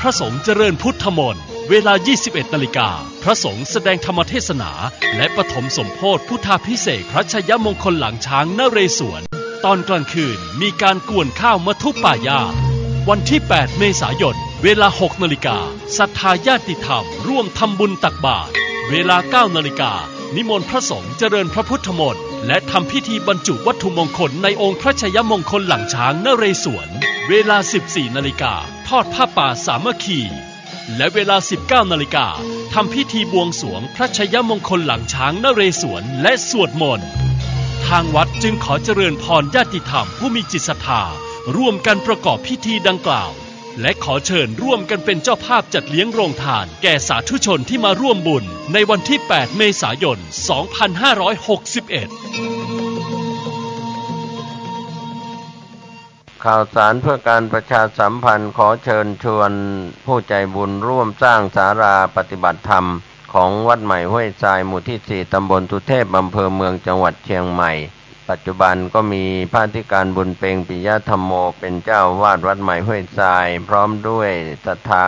พระสงฆ์เจริญพุทธมนต์เวลา 21 นาฬิกาพระสงฆ์แสดงธรรมเทศนาและปฐมสมโภชพุทธาภิเษกพระชยมงคลหลังช้างนเรศวรตอนกลางคืนมีการกวนข้าวมัทุป่ายาวันที่ 8 เมษายนเวลา 6 นาฬิกาศรัทธาญาติธรรมร่วมทำบุญตักบาตรเวลา 9 นาฬิกานิมนต์พระสงฆ์เจริญพระพุทธมนต์และทำพิธีบรรจุวัตถุมงคลในองค์พระชยมงคลหลังช้างนเรศวรเวลา 14 นาฬิกาทอดผ้าป่าสามัคคีและเวลา 19 นาฬิกาทำพิธีบวงสรวงพระชยมงคลหลังช้างนเรศวรและสวดมนต์ทางวัดจึงขอเจริญพรญาติธรรมผู้มีจิตศรัทธาร่วมกันประกอบพิธีดังกล่าวและขอเชิญร่วมกันเป็นเจ้าภาพจัดเลี้ยงโรงทานแก่สาธุชนที่มาร่วมบุญในวันที่ 8 เมษายน 2561 ข่าวสารเพื่อการประชาสัมพันธ์ขอเชิญชวนผู้ใจบุญร่วมสร้างศาลาปฏิบัติธรรมของวัดใหม่ห้วยทรายหมู่ที่ 4 ตำบลสุเทพอำเภอเมืองจังหวัดเชียงใหม่ปัจจุบันก็มีพระอธิการบุญเปงปิยธรรมโมเป็นเจ้าวาดวัดใหม่ห้วยทรายพร้อมด้วยศรัทธา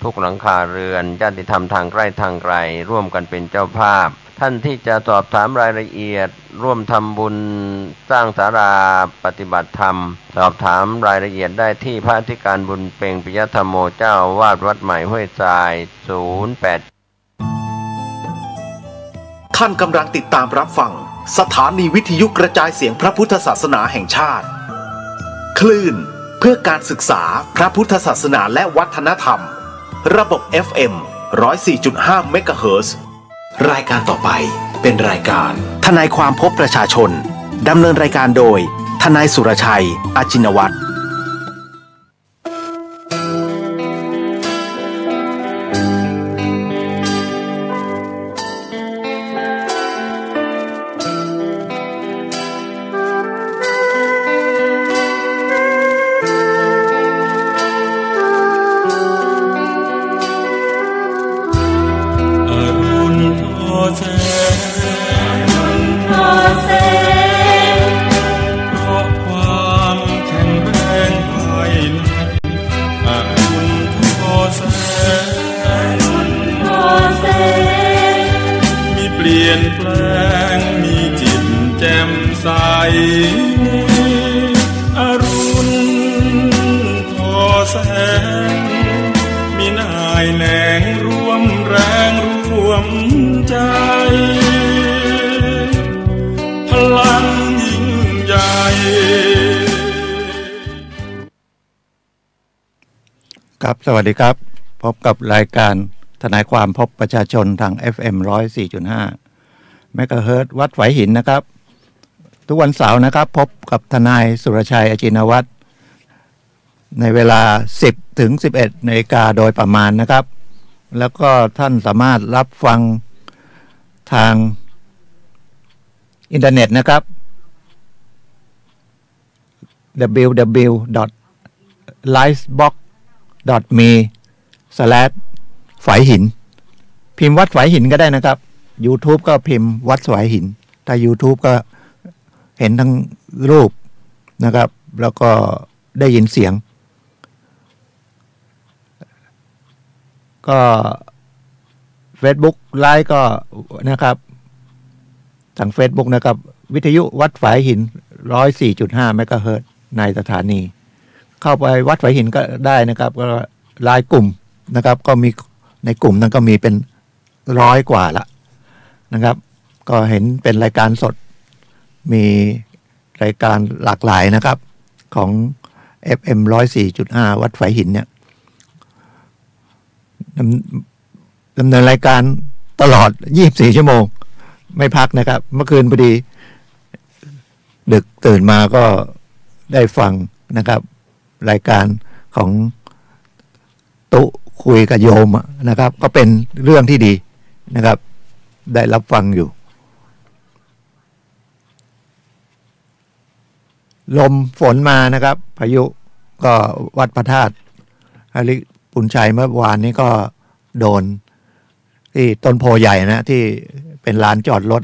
ทุกหลังคาเรือนญาติธรรมทางใกล้ทางไกลร่วมกันเป็นเจ้าภาพท่านที่จะสอบถามรายละเอียดร่วมทำบุญสร้างศาลาปฏิบัติธรรมสอบถามรายละเอียดได้ที่พระอธิการบุญเปงปิยธรรมโมเจ้าวาดวัดใหม่ห้วยทราย 08 ท่านกำลังติดตามรับฟังสถานีวิทยุกระจายเสียงพระพุทธศาสนาแห่งชาติคลื่นเพื่อการศึกษาพระพุทธศาสนาและวัฒนธรรมระบบ FM 104.5 เมกะเฮิรตซ์รายการต่อไปเป็นรายการทนายความพบประชาชนดำเนินรายการโดยทนายสุรชัยอาจินวัตรสวัสดีครับพบกับรายการทนายความพบประชาชนทาง FM 104.5 เมกะเฮิรตซ์วัดฝายหินนะครับทุกวันเสาร์นะครับพบกับทนายสุรชัยอาจินวัตรในเวลา 10 ถึง 11 นาฬิกาโดยประมาณนะครับแล้วก็ท่านสามารถรับฟังทางอินเทอร์เน็ตนะครับ www.livebox.me/ ฝายหินพิมพ์วัดฝายหินก็ได้นะครับ YouTube ก็พิมพ์วัดฝายหินถ้า YouTube ก็เห็นทั้งรูปนะครับแล้วก็ได้ยินเสียงก็ Facebook ไลฟ์ก็นะครับทาง Facebook นะครับวิทยุวัดฝายหิน 104.5 เมกะเฮิรตซ์ในสถานีเข้าไปวัดฝายหินก็ได้นะครับก็ไลน์กลุ่มนะครับก็มีในกลุ่มนั้นก็มีเป็น100 กว่าละนะครับก็เห็นเป็นรายการสดมีรายการหลากหลายนะครับของ FM 104.5 วัดฝายหินเนี่ยดำเนินรายการตลอด24 ชั่วโมงไม่พักนะครับเมื่อคืนพอดีดึกตื่นมาก็ได้ฟังนะครับรายการของตุคุยกับโยมนะครับก็เป็นเรื่องที่ดีนะครับได้รับฟังอยู่ลมฝนมานะครับพายุก็วัดพระธาตุอริปุญชัยเมื่อวานนี้ก็โดนที่ต้นโพใหญ่นะที่เป็นลานจอดรถ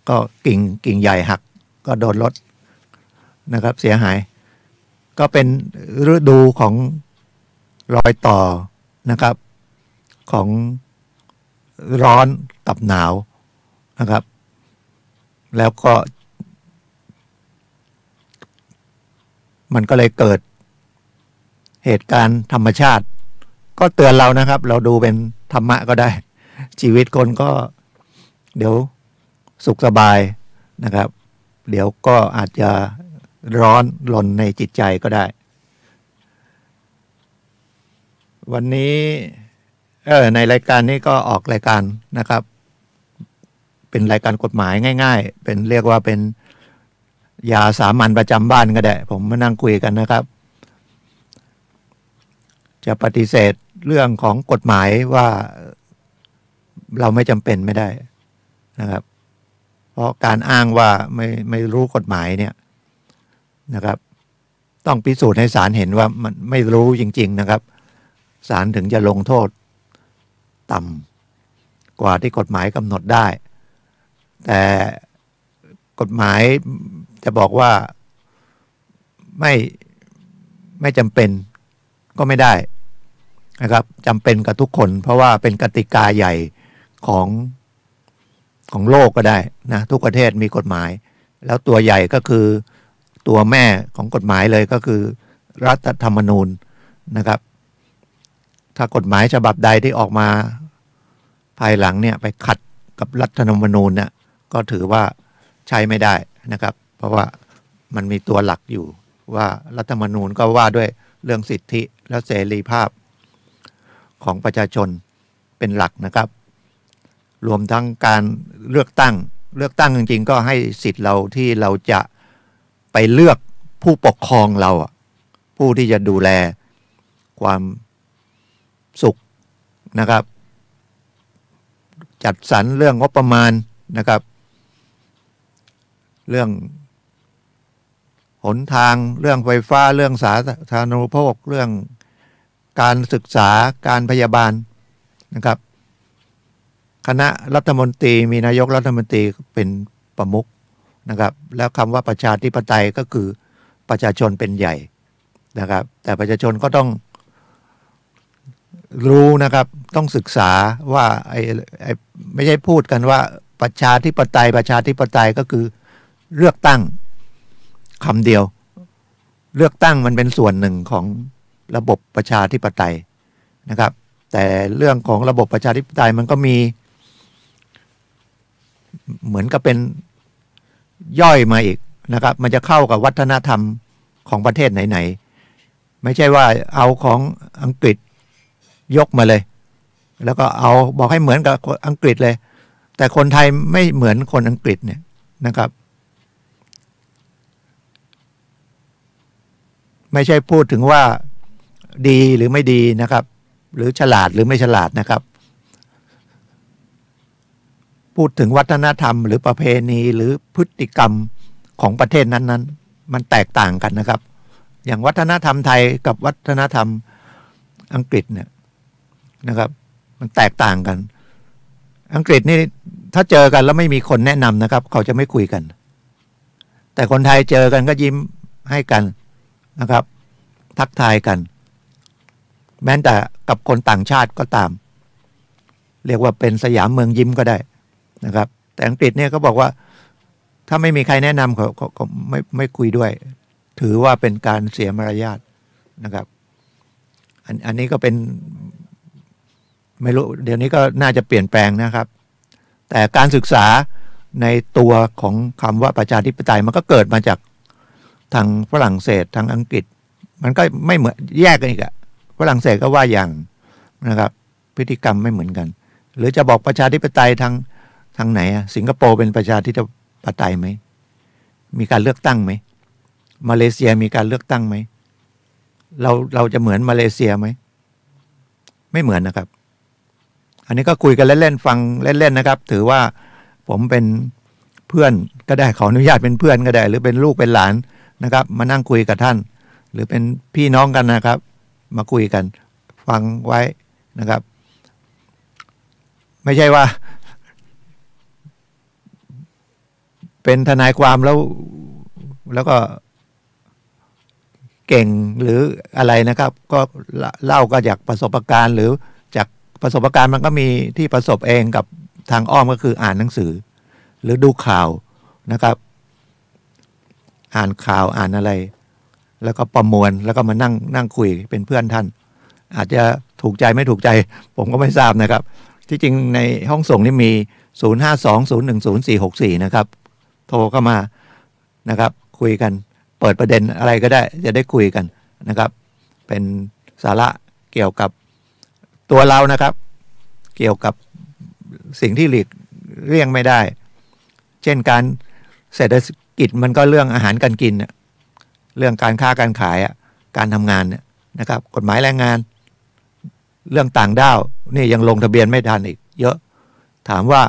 ก็กิ่งใหญ่หักก็โดนรถนะครับเสียหายก็เป็นฤดูของรอยต่อ นะครับของร้อนกับหนาวนะครับแล้วก็มันก็เลยเกิดเหตุการณ์ธรรมชาติก็เตือนเรานะครับเราดูเป็นธรรมะก็ได้ชีวิตคนก็เดี๋ยวสุขสบายนะครับเดี๋ยวก็อาจจะร้อนรนในจิตใจก็ได้วันนี้ในรายการนี้ก็ออกรายการนะครับเป็นรายการกฎหมายง่ายๆเป็นเรียกว่าเป็นยาสามัญประจำบ้านก็ได้ผมมานั่งคุยกันนะครับจะปฏิเสธเรื่องของกฎหมายว่าเราไม่จำเป็นไม่ได้นะครับเพราะการอ้างว่าไม่รู้กฎหมายเนี่ยนะครับต้องพิสูจน์ให้ศาลเห็นว่ามันไม่รู้จริงๆนะครับศาลถึงจะลงโทษต่ำกว่าที่กฎหมายกำหนดได้แต่กฎหมายจะบอกว่าไม่จำเป็นก็ไม่ได้นะครับจำเป็นกับทุกคนเพราะว่าเป็นกติกาใหญ่ของโลกก็ได้นะทุกประเทศมีกฎหมายแล้วตัวใหญ่ก็คือตัวแม่ของกฎหมายเลยก็คือรัฐธรรมนูญนะครับถ้ากฎหมายฉบับใดที่ออกมาภายหลังเนี่ยไปขัดกับรัฐธรรมนูญเนี่ยก็ถือว่าใช้ไม่ได้นะครับเพราะว่ามันมีตัวหลักอยู่ว่ารัฐธรรมนูญก็ว่าด้วยเรื่องสิทธิและเสรีภาพของประชาชนเป็นหลักนะครับรวมทั้งการเลือกตั้งจริงๆก็ให้สิทธิ์เราที่เราจะไปเลือกผู้ปกครองเราผู้ที่จะดูแลความสุขนะครับจัดสรรเรื่องงบประมาณนะครับเรื่องหนทางเรื่องไฟฟ้าเรื่องสาธารณูปโภคเรื่องการศึกษาการพยาบาลนะครับคณะรัฐมนตรีมีนายกรัฐมนตรีเป็นประมุขนะครับแล้วคำว่าประชาธิปไตยก็คือประชาชนเป็นใหญ่นะครับแต่ประชาชนก็ต้องรู้นะครับต้องศึกษาว่าไม่ใช่พูดกันว่าประชาธิปไตยก็คือเลือกตั้งคำเดียวเลือกตั้งมันเป็นส่วนหนึ่งของระบบประชาธิปไตยนะครับแต่เรื่องของระบบประชาธิปไตยมันก็มีเหมือนกับเป็นย่อยมาอีกนะครับมันจะเข้ากับวัฒนธรรมของประเทศไหนๆไม่ใช่ว่าเอาของอังกฤษยกมาเลยแล้วก็เอาบอกให้เหมือนกับอังกฤษเลยแต่คนไทยไม่เหมือนคนอังกฤษเนี่ยนะครับไม่ใช่พูดถึงว่าดีหรือไม่ดีนะครับหรือฉลาดหรือไม่ฉลาดนะครับพูดถึงวัฒนธรรมหรือประเพณีหรือพฤติกรรมของประเทศนั้นๆมันแตกต่างกันนะครับอย่างวัฒนธรรมไทยกับวัฒนธรรมอังกฤษเนี่ยนะครับมันแตกต่างกันอังกฤษนี่ถ้าเจอกันแล้วไม่มีคนแนะนำนะครับเขาจะไม่คุยกันแต่คนไทยเจอกันก็ยิ้มให้กันนะครับทักทายกันแม้แต่กับคนต่างชาติก็ตามเรียกว่าเป็นสยามเมืองยิ้มก็ได้นะครับแต่อังกฤษเนี่ยเขาบอกว่าถ้าไม่มีใครแนะนำเขาไม่คุยด้วยถือว่าเป็นการเสียมารยาทนะครับอันนี้ก็เป็นไม่รู้เดี๋ยวนี้ก็น่าจะเปลี่ยนแปลงนะครับแต่การศึกษาในตัวของคำว่าประชาธิปไตยมันก็เกิดมาจากทางฝรั่งเศสทางอังกฤษมันก็ไม่เหมือนแยกกันอีกอะฝรั่งเศสก็ว่าอย่างนะครับพฤติกรรมไม่เหมือนกันหรือจะบอกประชาธิปไตยทางไหนอะสิงคโปร์เป็นประชาธิปไตยไหมมีการเลือกตั้งไหมมาเลเซียมีการเลือกตั้งไหมเราจะเหมือนมาเลเซียไหมไม่เหมือนนะครับอันนี้ก็คุยกันเล่นๆฟังเล่นๆนะครับถือว่าผมเป็นเพื่อนก็ได้ขออนุญาตเป็นเพื่อนก็ได้หรือเป็นลูกเป็นหลานนะครับมานั่งคุยกับท่านหรือเป็นพี่น้องกันนะครับมาคุยกันฟังไว้นะครับไม่ใช่ว่าเป็นทนายความแล้วก็ เก่งหรืออะไรนะครับ ก็เล่าก็จากประสบการณ์หรือจากประสบการณ์มันก็มีที่ประสบเองกับทางอ้อมก็คืออ่านหนังสือหรือดูข่าวนะครับอ่านข่าวอ่านอะไรแล้วก็ประมวลแล้วก็มานั่งคุยเป็นเพื่อนท่านอาจจะถูกใจไม่ถูกใจผมก็ไม่ทราบนะครับที่จริงในห้องส่งนี่มี0520100464นะครับโทรเข้ามานะครับคุยกันเปิดประเด็นอะไรก็ได้จะได้คุยกันนะครับเป็นสาระเกี่ยวกับตัวเรานะครับเกี่ยวกับสิ่งที่หลีกเลี่ยงไม่ได้เช่นการเศรษฐกิจมันก็เรื่องอาหารการกินเรื่องการค้าการขายการทำงานนะครับกฎหมายแรงงานเรื่องต่างด้าวนี่ยังลงทะเบียนไม่ทันอีกเยอะถามว่า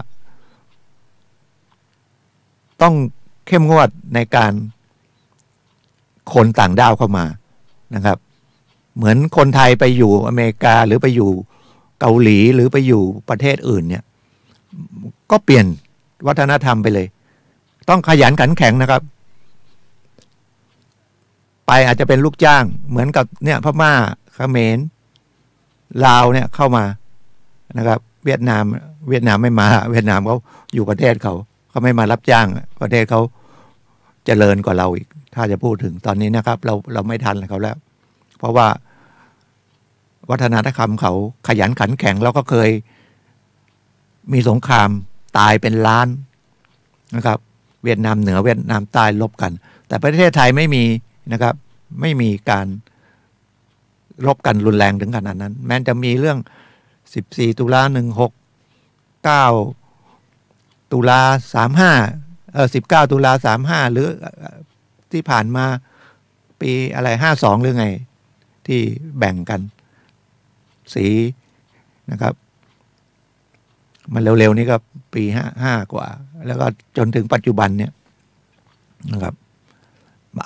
ต้องเข้มงวดในการคนต่างด้าวเข้ามานะครับเหมือนคนไทยไปอยู่อเมริกาหรือไปอยู่เกาหลีหรือไปอยู่ประเทศอื่นเนี่ยก็เปลี่ยนวัฒนธรรมไปเลยต้องขยันขันแข็งนะครับไปอาจจะเป็นลูกจ้างเหมือนกับเนี่ยพม่าเขมรลาวเนี่ยเข้ามานะครับเวียดนามไม่มาเวียดนามเขาอยู่ประเทศเขาไม่มารับจ้างประเทศเขาเจริญกว่าเราอีกถ้าจะพูดถึงตอนนี้นะครับเราไม่ทันเขาแล้วเพราะว่าวัฒนธรรมเขาขยันขันแข็งแล้วก็เคยมีสงครามตายเป็นล้านนะครับเวียดนามเหนือเวียดนามใต้ลบกันแต่ประเทศไทยไม่มีนะครับไม่มีการรบกันรุนแรงถึงขนาดนั้นแม้จะมีเรื่อง14ตุลา169ตุลา3519ตุลา35หรือที่ผ่านมาปีอะไร52หรือไงที่แบ่งกันสีนะครับมันเร็วๆนี้ก็ปี55กว่าแล้วก็จนถึงปัจจุบันเนี่ยนะครับ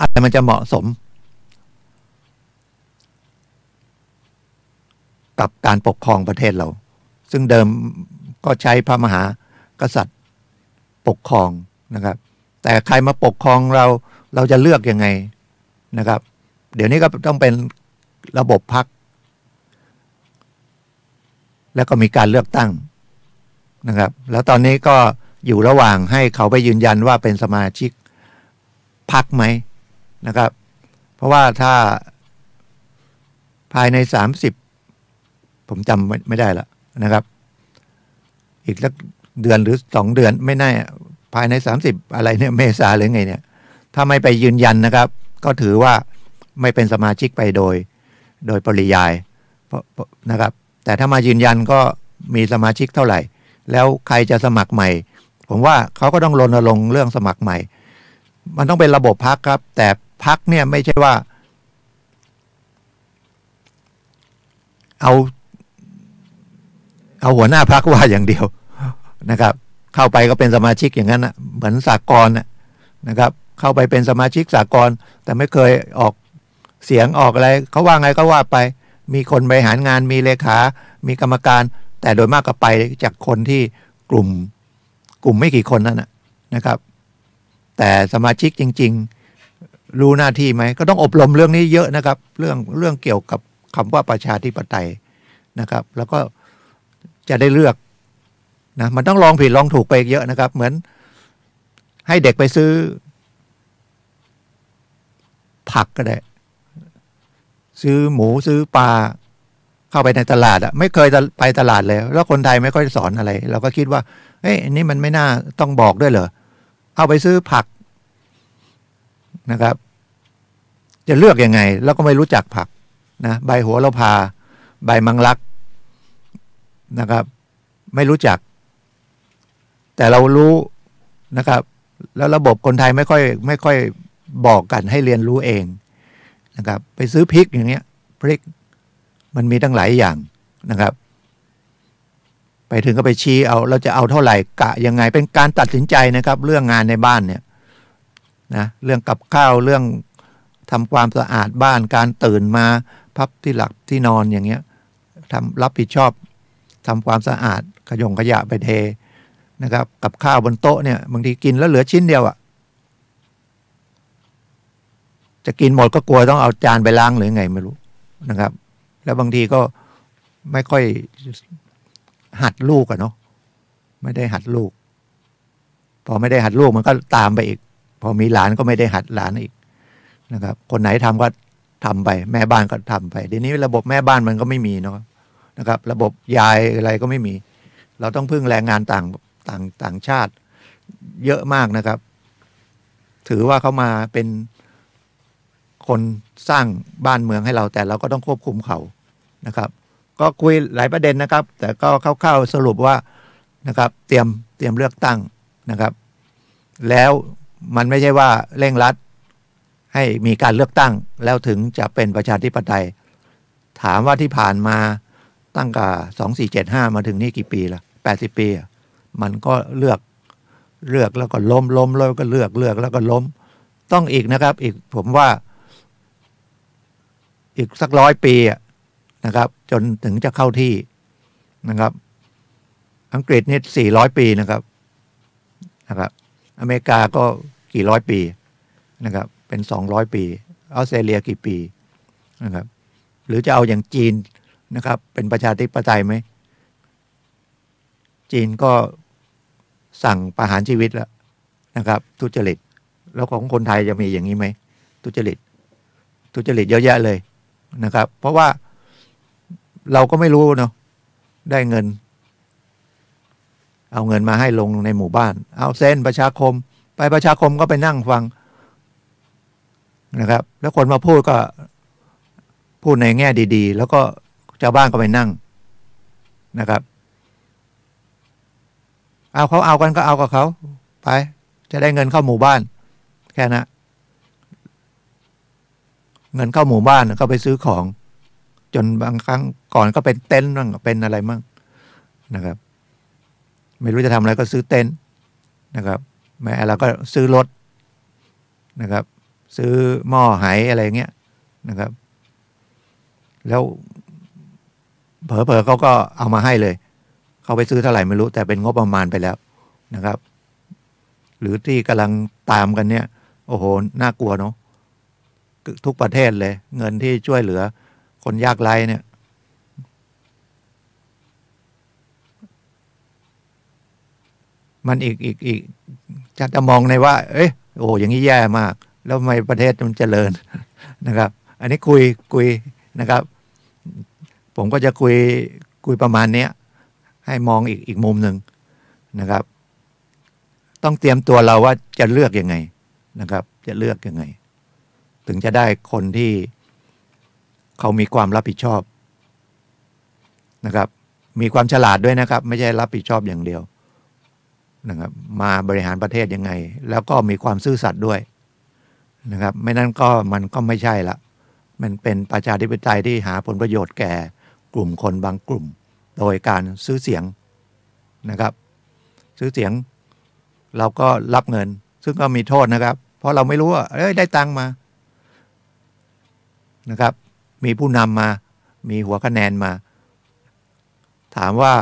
อะไรมันจะเหมาะสมกับการปกครองประเทศเราซึ่งเดิมก็ใช้พระมหากษัตริย์ปกครองนะครับแต่ใครมาปกครองเราจะเลือกยังไงนะครับเดี๋ยวนี้ก็ต้องเป็นระบบพรรคแล้วก็มีการเลือกตั้งนะครับแล้วตอนนี้ก็อยู่ระหว่างให้เขาไปยืนยันว่าเป็นสมาชิกพรรคไหมนะครับเพราะว่าถ้าภายใน30ผมจำไม่ได้ละนะครับอีกสักเดือนหรือ2เดือนไม่แน่ภายใน30อะไรเนี่ยเมษาหรือไงเนี่ยถ้าไม่ไปยืนยันนะครับก็ถือว่าไม่เป็นสมาชิกไปโดยปริยายนะครับแต่ถ้ามายืนยันก็มีสมาชิกเท่าไหร่แล้วใครจะสมัครใหม่ผมว่าเขาก็ต้องรณรงค์เรื่องสมัครใหม่มันต้องเป็นระบบพรรคครับแต่พรรคเนี่ยไม่ใช่ว่าเอาหัวหน้าพรรคว่าอย่างเดียวนะครับเข้าไปก็เป็นสมาชิกอย่างนั้นนะเหมือนสากลนะครับเข้าไปเป็นสมาชิกสากลแต่ไม่เคยออกเสียงออกอะไรเขาว่าไงก็ว่าไปมีคนบริหารงานมีเลขามีกรรมการแต่โดยมากก็ไปจากคนที่กลุ่มไม่กี่คนนั่นนะครับแต่สมาชิกจริงๆรู้หน้าที่ไหมก็ต้องอบรมเรื่องนี้เยอะนะครับเรื่องเกี่ยวกับคำว่าประชาธิปไตยนะครับแล้วก็จะได้เลือกนะมันต้องลองผิดลองถูกไปเยอะนะครับเหมือนให้เด็กไปซื้อผักก็ได้ซื้อหมูซื้อปลาเข้าไปในตลาดไม่เคยไปตลาดเลยแล้วคนไทยไม่ค่อยสอนอะไรเราก็คิดว่าเฮ้ยอันนี้มันไม่น่าต้องบอกด้วยเหรอเอาไปซื้อผักนะครับจะเลือกยังไงแล้วก็ไม่รู้จักผักนะใบโหระพาใบมังลักนะครับไม่รู้จักแต่เรารู้นะครับแล้วระบบคนไทยไม่ค่อยบอกกันให้เรียนรู้เองนะครับไปซื้อพริกอย่างเงี้ยพริกมันมีตั้งหลายอย่างนะครับไปถึงก็ไปชี้เอาเราจะเอาเท่าไหร่กะยังไงเป็นการตัดสินใจนะครับเรื่องงานในบ้านเนี่ยนะเรื่องกับข้าวเรื่องทำความสะอาดบ้านการตื่นมาพับที่หลับที่นอนอย่างเงี้ยรับผิดชอบทำความสะอาดขยะไปเทนะครับกับข้าวบนโต๊ะเนี่ยบางทีกินแล้วเหลือชิ้นเดียว จะกินหมดก็กลัวต้องเอาจานไปล้างหรือไงไม่รู้นะครับแล้วบางทีก็ไม่ค่อยหัดลูกอะเนาะไม่ได้หัดลูกพอไม่ได้หัดลูกมันก็ตามไปอีกพอมีหลานก็ไม่ได้หัดหลานอีกนะครับคนไหนทำก็ทำไปแม่บ้านก็ทำไปเดี๋ยวนี้ระบบแม่บ้านมันก็ไม่มีเนาะนะครับระบบยายอะไรก็ไม่มีเราต้องพึ่งแรงงานต่างชาติเยอะมากนะครับถือว่าเขามาเป็นคนสร้างบ้านเมืองให้เราแต่เราก็ต้องควบคุมเขานะครับก็คุยหลายประเด็นนะครับแต่ก็คร่าวๆสรุปว่านะครับเตรียมเลือกตั้งนะครับแล้วมันไม่ใช่ว่าเร่งรัดให้มีการเลือกตั้งแล้วถึงจะเป็นประชาธิปไตยถามว่าที่ผ่านมาตั้งแต่2475มาถึงนี่กี่ปีละ80 ปีมันก็เลือกแล้วก็ล้มแล้วก็เลือกแล้วก็ล้มต้องอีกนะครับอีกผมว่าอีกสัก100 ปีนะครับจนถึงจะเข้าที่นะครับอังกฤษนี่400 ปีนะครับอเมริกาก็กี่ร้อยปีนะครับเป็น200 ปีออสเตรเลียกี่ปีนะครับหรือจะเอาอย่างจีนนะครับเป็นประชาธิปไตยไหมจีนก็สั่งประหารชีวิตแล้วนะครับทุจริตแล้วของคนไทยจะมีอย่างนี้ไหมทุจริตเยอะแยะเลยนะครับเพราะว่าเราก็ไม่รู้เนาะได้เงินเอาเงินมาให้ลงในหมู่บ้านเอาเส้นประชาคมไปประชาคมก็ไปนั่งฟังนะครับแล้วคนมาพูดก็พูดในแง่ดีๆแล้วก็ชาวบ้านก็ไปนั่งนะครับเขาเอากันก็เอากับเขาไปจะได้เงินเข้าหมู่บ้านแค่นั้นเงินเข้าหมู่บ้านก็ไปซื้อของจนบางครั้งก่อนก็เป็นเต็นท์บ้างเป็นอะไรบ้างนะครับไม่รู้จะทำอะไรก็ซื้อเต็นท์นะครับแม้เราก็ซื้อรถนะครับซื้อหม้อไหอะไรเงี้ยนะครับแล้วเผลอๆเขาก็เอามาให้เลยเขาไปซื้อเท่าไหร่ไม่รู้แต่เป็นงบประมาณไปแล้วนะครับหรือที่กำลังตามกันเนี่ยโอ้โหน่ากลัวเนาะทุกประเทศเลยเงินที่ช่วยเหลือคนยากไร้เนี่ยมันอีกจะมองในว่าเอ้ยโอ้อย่างนี้แย่มากแล้วทำไมประเทศมันเจริญนะครับอันนี้คุยนะครับผมก็จะคุยประมาณนี้ให้มองอีกมุมหนึ่งนะครับต้องเตรียมตัวเราว่าจะเลือกยังไงนะครับจะเลือกยังไงถึงจะได้คนที่เขามีความรับผิดชอบนะครับมีความฉลาดด้วยนะครับไม่ใช่รับผิดชอบอย่างเดียวนะครับมาบริหารประเทศยังไงแล้วก็มีความซื่อสัตย์ด้วยนะครับไม่นั้นก็มันก็ไม่ใช่ละมันเป็นประชาธิปไตยที่หาผลประโยชน์แก่กลุ่มคนบางกลุ่มโดยการซื้อเสียงนะครับซื้อเสียงเราก็รับเงินซึ่งก็มีโทษนะครับเพราะเราไม่รู้ว่าได้ตังค์มานะครับมีผู้นำมามีหัวคะแนนมาถามว่า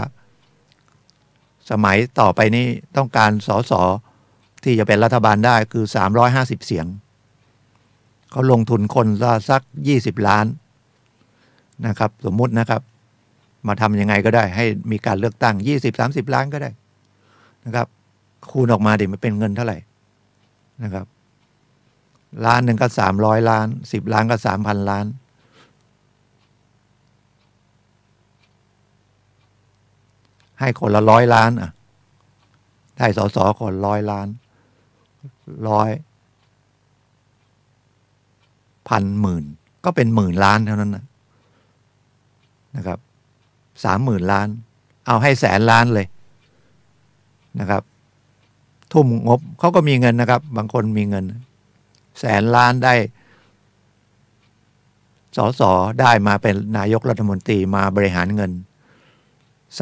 สมัยต่อไปนี้ต้องการสสที่จะเป็นรัฐบาลได้คือ350 เสียงเขาลงทุนคนละสัก20 ล้านนะครับสมมุตินะครับมาทำยังไงก็ได้ให้มีการเลือกตั้ง20-30 ล้านก็ได้นะครับคูณออกมาดิมันเป็นเงินเท่าไหร่นะครับล้านหนึ่งก็300 ล้าน10 ล้านก็3,000 ล้านให้คนละ100 ล้านได้สสคน100 ล้าน100,000 ก็เป็น10,000 ล้านเท่านั้นนะครับ30,000 ล้านเอาให้100,000 ล้านเลยนะครับทุ่มงบเขาก็มีเงินนะครับบางคนมีเงิน100,000 ล้านได้สสได้มาเป็นนายกรัฐมนตรีมาบริหารเงิน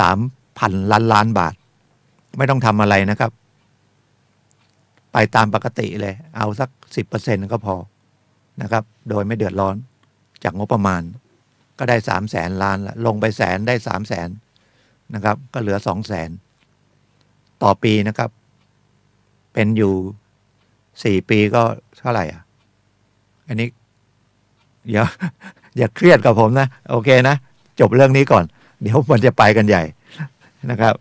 3,000 ล้านบาทไม่ต้องทำอะไรนะครับไปตามปกติเลยเอาสัก 10% ก็พอนะครับโดยไม่เดือดร้อนจากงบประมาณก็ได้300,000 ล้านละลงไป100,000ได้300,000นะครับก็เหลือ200,000ต่อปีนะครับเป็นอยู่4 ปีก็เท่าไหร่ อันนี้อย่าเครียดกับผมนะโอเคนะจบเรื่องนี้ก่อนเดี๋ยวมันจะไปกันใหญ่นะครับ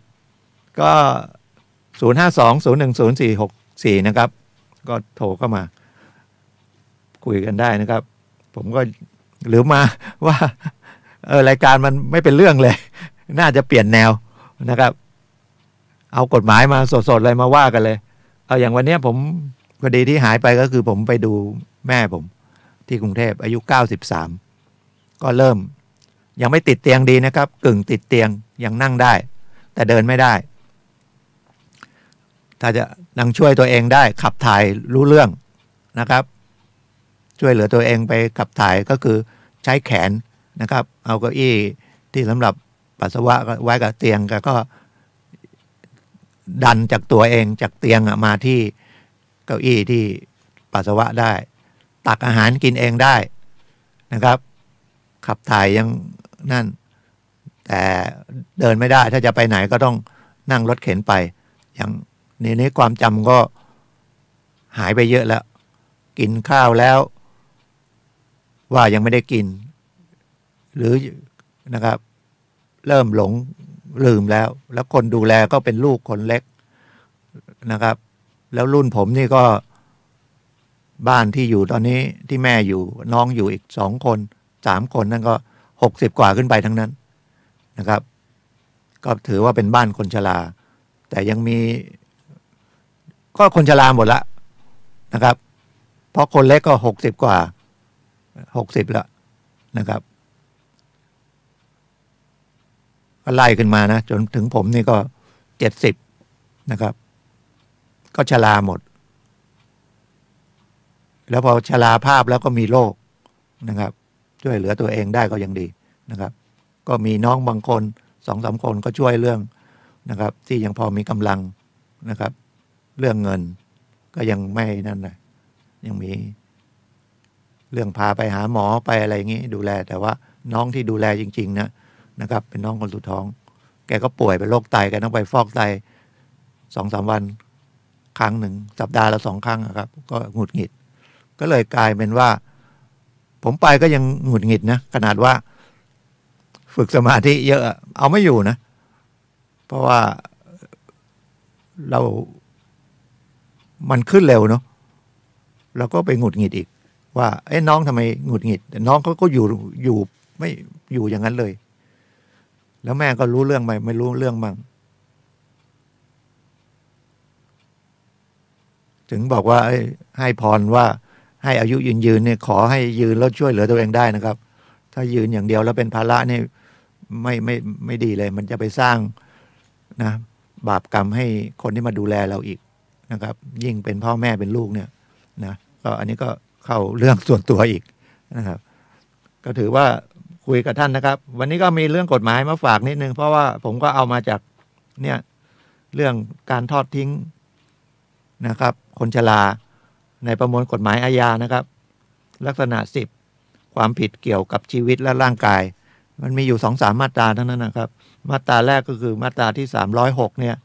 ก็052010464นะครับก็โทรเข้ามาคุยกันได้นะครับผมก็หรือมาว่ารายการมันไม่เป็นเรื่องเลยน่าจะเปลี่ยนแนวนะครับเอากฎหมายมาสดๆเลยมาว่ากันเลยเอาอย่างวันนี้ผมคดีที่หายไปก็คือผมไปดูแม่ผมที่กรุงเทพอายุ93ก็เริ่มยังไม่ติดเตียงดีนะครับกึ่งติดเตียงยังนั่งได้แต่เดินไม่ได้ถ้าจะนั่งช่วยตัวเองได้ขับถ่ายรู้เรื่องนะครับช่วยเหลือตัวเองไปขับถ่ายก็คือใช้แขนนะครับเอาเก้าอี้ที่สำหรับปัสสาวะไว้กับเตียงก็ดันจากตัวเองจากเตียงมาที่เก้าอี้ที่ปัสสาวะได้ตักอาหารกินเองได้นะครับขับถ่ายยังนั่นแต่เดินไม่ได้ถ้าจะไปไหนก็ต้องนั่งรถเข็นไปอย่างนี้ความจำก็หายไปเยอะแล้วกินข้าวแล้วว่ายังไม่ได้กินหรือนะครับเริ่มหลงลืมแล้วคนดูแลก็เป็นลูกคนเล็กนะครับแล้วรุ่นผมนี่ก็บ้านที่อยู่ตอนนี้ที่แม่อยู่น้องอยู่อีก2 คน3 คนนั่นก็60 กว่าขึ้นไปทั้งนั้นนะครับก็ถือว่าเป็นบ้านคนชราแต่ยังมีก็คนชราหมดละนะครับเพราะคนเล็กก็60 กว่า60แล้วนะครับก็ไล่ขึ้นมานะจนถึงผมนี่ก็70นะครับก็ชราหมดแล้วพอชราภาพแล้วก็มีโรคนะครับช่วยเหลือตัวเองได้ก็ยังดีนะครับก็มีน้องบางคน 2-3 คนก็ช่วยเรื่องนะครับที่ยังพอมีกำลังนะครับเรื่องเงินก็ยังไม่นั่นนะยังมีเรื่องพาไปหาหมอไปอะไรอย่างงี้ดูแลแต่ว่าน้องที่ดูแลจริงๆนะครับเป็นน้องคนสุดท้องแกก็ป่วยเป็นโรคไตแกต้องไปฟอกไต 2-3 วันครั้งหนึ่งสัปดาห์ละ2 ครั้งครับก็หงุดหงิดก็เลยกลายเป็นว่าผมไปก็ยังหงุดหงิดนะขนาดว่าฝึกสมาธิเยอะเอาไม่อยู่นะเพราะว่ามันขึ้นเร็วเนาะเราก็ไปหงุดหงิดอีกว่าไอ้น้องทำไมหงุดหงิดแต่น้องก็อยู่ไม่อยู่อย่างนั้นเลยแล้วแม่ก็รู้เรื่องไม่รู้เรื่องบ้างถึงบอกว่าให้พรว่าให้อายุยืนเนี่ยขอให้ยืนแล้วช่วยเหลือตัวเองได้นะครับถ้ายืนอย่างเดียวแล้วเป็นภาระนี่ไม่ดีเลยมันจะไปสร้างนะบาปกรรมให้คนที่มาดูแลเราอีกนะครับยิ่งเป็นพ่อแม่เป็นลูกเนี่ยนะก็อันนี้ก็เข้าเรื่องส่วนตัวอีกนะครับก็ถือว่าคุยกับท่านนะครับวันนี้ก็มีเรื่องกฎหมายมาฝากนิดนึงเพราะว่าผมก็เอามาจากเนี่ยเรื่องการทอดทิ้งนะครับคนชราในประมวลกฎหมายอาญานะครับลักษณะ10ความผิดเกี่ยวกับชีวิตและร่างกายมันมีอยู่ 2-3 มาตราเท่านั้นนะครับมาตราแรกก็คือมาตราที่306เนี่ย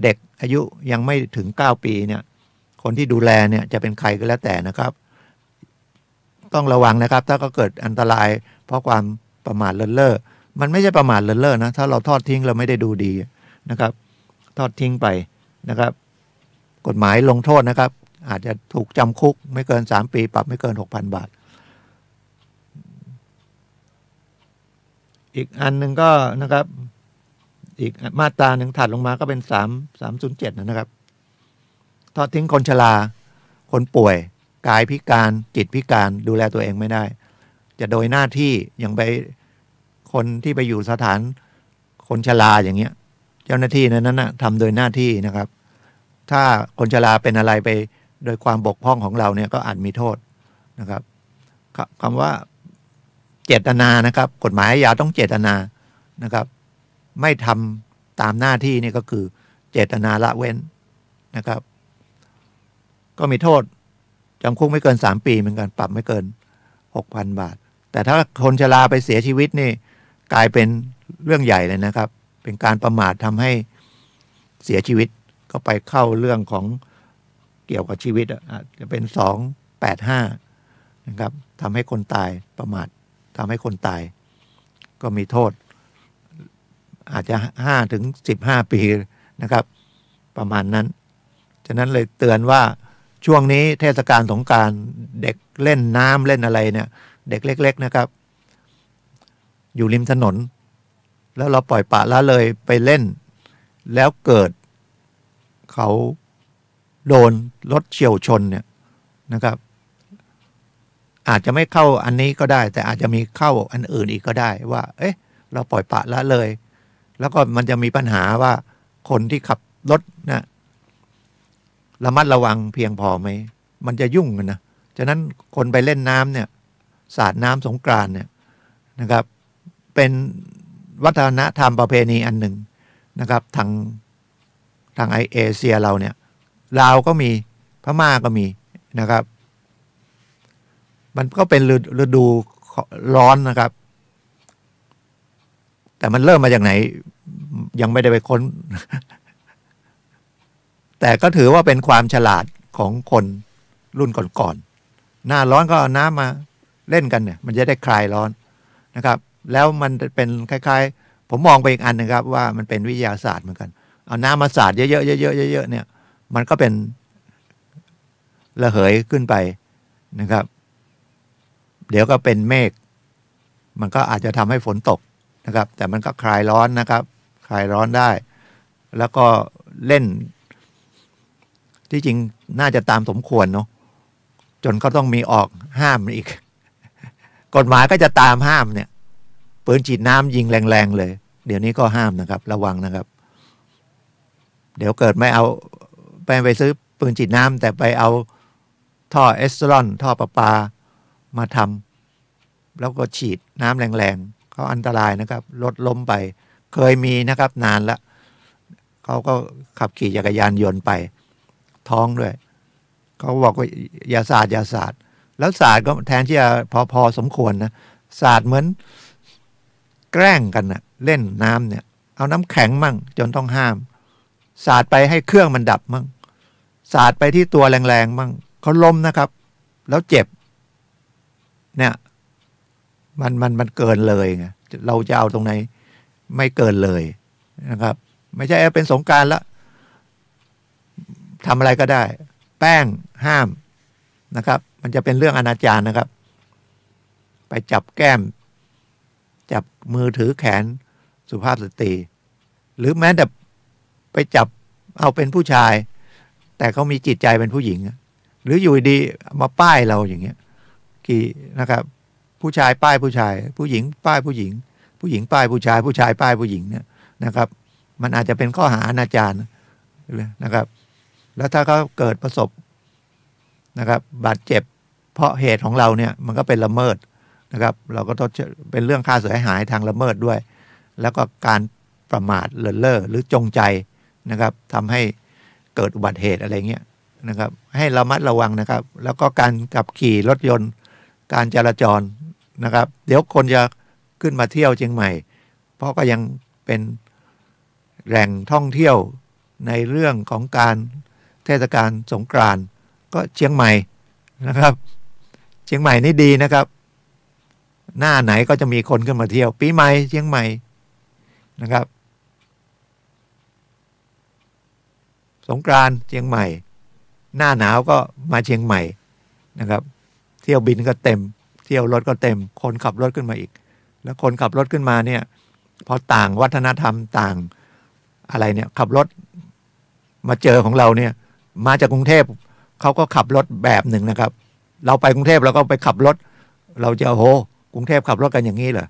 เด็กอายุยังไม่ถึง9 ปีเนี่ยคนที่ดูแลเนี่ยจะเป็นใครก็แล้วแต่นะครับต้องระวังนะครับถ้าก็เกิดอันตรายเพราะความประมาทเลินเล่อมันไม่ใช่ประมาทเลินเล่อนะถ้าเราทอดทิ้งเราไม่ได้ดูดีนะครับทอดทิ้งไปนะครับกฎหมายลงโทษนะครับอาจจะถูกจำคุกไม่เกิน3 ปีปรับไม่เกิน 6,000 บาทอีกอันหนึ่งก็นะครับอีกมาตราหนึ่งถัดลงมาก็เป็น307นะครับทอดทิ้งคนชราคนป่วยกายพิการจิตพิการดูแลตัวเองไม่ได้จะโดยหน้าที่อย่างไปคนที่ไปอยู่สถานคนชราอย่างเงี้ยเจ้าหน้าที่นั้นนะทำโดยหน้าที่นะครับถ้าคนชราเป็นอะไรไปโดยความบกพร่องของเราเนี่ยก็อาจมีโทษนะครับคำว่าเจตนานะครับกฎหมายอาญาต้องเจตนานะครับไม่ทำตามหน้าที่นี่ก็คือเจตนาละเว้นนะครับก็มีโทษจำคุกไม่เกิน3 ปีเหมือนกันปรับไม่เกิน 6,000 บาทแต่ถ้าคนชราไปเสียชีวิตนี่กลายเป็นเรื่องใหญ่เลยนะครับเป็นการประมาททำให้เสียชีวิตก็ไปเข้าเรื่องของเกี่ยวกับชีวิตอาจจะเป็น285 นะครับทำให้คนตายประมาททำให้คนตายก็มีโทษอาจจะ5 ถึง 15 ปีนะครับประมาณนั้นฉะนั้นเลยเตือนว่าช่วงนี้เทศกาลสงกรานต์เด็กเล่นน้ำเล่นอะไรเนี่ยเด็กเล็กๆนะครับอยู่ริมถนนแล้วเราปล่อยปละละเลยไปเล่นแล้วเกิดเขาโดนรถเฉี่ยวชนเนี่ยนะครับอาจจะไม่เข้าอันนี้ก็ได้แต่อาจจะมีเข้าอันอื่นอีกก็ได้ว่าเอ๊ะเราปล่อยปละละเลยแล้วก็มันจะมีปัญหาว่าคนที่ขับรถนะระมัดระวังเพียงพอไหมมันจะยุ่งกันนะฉะนั้นคนไปเล่นน้ำเนี่ยสาดน้ำสงกรานต์เนี่ยนะครับเป็นวัฒนธรรมประเพณีอันหนึ่งนะครับทางเอเชียเราเนี่ยลาวก็มีพม่าก็มีนะครับมันก็เป็นฤดูร้อนนะครับแต่มันเริ่มมาจากไหนยังไม่ได้ไปค้น แต่ก็ถือว่าเป็นความฉลาดของคนรุ่นก่อนๆหน้าร้อนก็เอาน้ำมาเล่นกันเนี่ยมันจะได้คลายร้อนนะครับแล้วมันเป็นคล้ายๆผมมองไปอีกอันนะครับว่ามันเป็นวิทยาศาสตร์เหมือนกันเอาน้ำมาสาดเยอะๆเยอะๆเยอะๆเนี่ยมันก็เป็นระเหยขึ้นไปนะครับเดี๋ยวก็เป็นเมฆมันก็อาจจะทำให้ฝนตกนะครับแต่มันก็คลายร้อนนะครับคลายร้อนได้แล้วก็เล่นที่จริงน่าจะตามสมควรเนาะจนเขาต้องมีออกห้ามอีกกฎหมายก็จะตามห้ามเนี่ยปืนฉีดน้ำยิงแรงๆเลยเดี๋ยวนี้ก็ห้ามนะครับระวังนะครับเดี๋ยวเกิดไม่เอาไปซื้อปืนฉีดน้ำแต่ไปเอาท่อเอสเตอรอนท่อประปามาทำแล้วก็ฉีดน้ำแรงๆเขาอันตรายนะครับรถล้มไปเคยมีนะครับนานละเขาก็ขับขี่จักรยานยนต์ไปท้องด้วยเขาบอกว่าอย่าสาดแล้วสาดก็แทนที่จะพอสมควรนะสาดเหมือนแกล้งกันนะเล่นน้ำเนี่ยเอาน้ำแข็งมั่งจนต้องห้ามสาดไปให้เครื่องมันดับมั่งสาดไปที่ตัวแรงๆมั่งเขาล้มนะครับแล้วเจ็บเนี่ยมันเกินเลยไงเราจะเอาตรงไหนไม่เกินเลยนะครับไม่ใช่เป็นสงกรานต์ละทำอะไรก็ได้แป้งห้ามนะครับมันจะเป็นเรื่องอนาจารนะครับไปจับแก้มจับมือถือแขนสุภาพสตรีหรือแม้แต่ไปจับเอาเป็นผู้ชายแต่เขามีจิตใจเป็นผู้หญิงหรืออยู่ดีมาป้ายเราอย่างเงี้ยกี่นะครับผู้ชายป้ายผู้ชายผู้หญิงป้ายผู้หญิงผู้หญิงป้ายผู้ชายผู้ชายป้ายผู้หญิงเนี่ยนะครับมันอาจจะเป็นข้อหาอนาจารนะครับแล้วถ้าเขาเกิดประสบนะครับบาดเจ็บเพราะเหตุของเราเนี่ยมันก็เป็นละเมิดนะครับเราก็ต้องเป็นเรื่องค่าเสียหายทางละเมิดด้วยแล้วก็การประมาทเลินเล่อหรือจงใจนะครับทำให้เกิดอุบัติเหตุอะไรเงี้ยนะครับให้ระมัดระวังนะครับแล้วก็การขับขี่รถยนต์การจราจรนะครับเดี๋ยวคนจะขึ้นมาเที่ยวเชียงใหม่เพราะก็ยังเป็นแหล่งท่องเที่ยวในเรื่องของการเทศกาลสงกรานต์ก็เชียงใหม่นะครับเชียงใหม่นี่ดีนะครับหน้าไหนก็จะมีคนขึ้นมาเที่ยวปีใหม่เชียงใหม่นะครับสงกรานต์เชียงใหม่หน้าหนาวก็มาเชียงใหม่นะครับเที่ยวบินก็เต็มเที่ยวรถก็เต็มคนขับรถขึ้นมาอีกแล้วคนขับรถขึ้นมาเนี่ยพอต่างวัฒนธรรมต่างอะไรเนี่ยขับรถมาเจอของเราเนี่ยมาจากกรุงเทพเขาก็ขับรถแบบหนึ่งนะครับเราไปกรุงเทพเราก็ไปขับรถเราจะโหกรุงเทพขับรถกันอย่างนี้เหรอ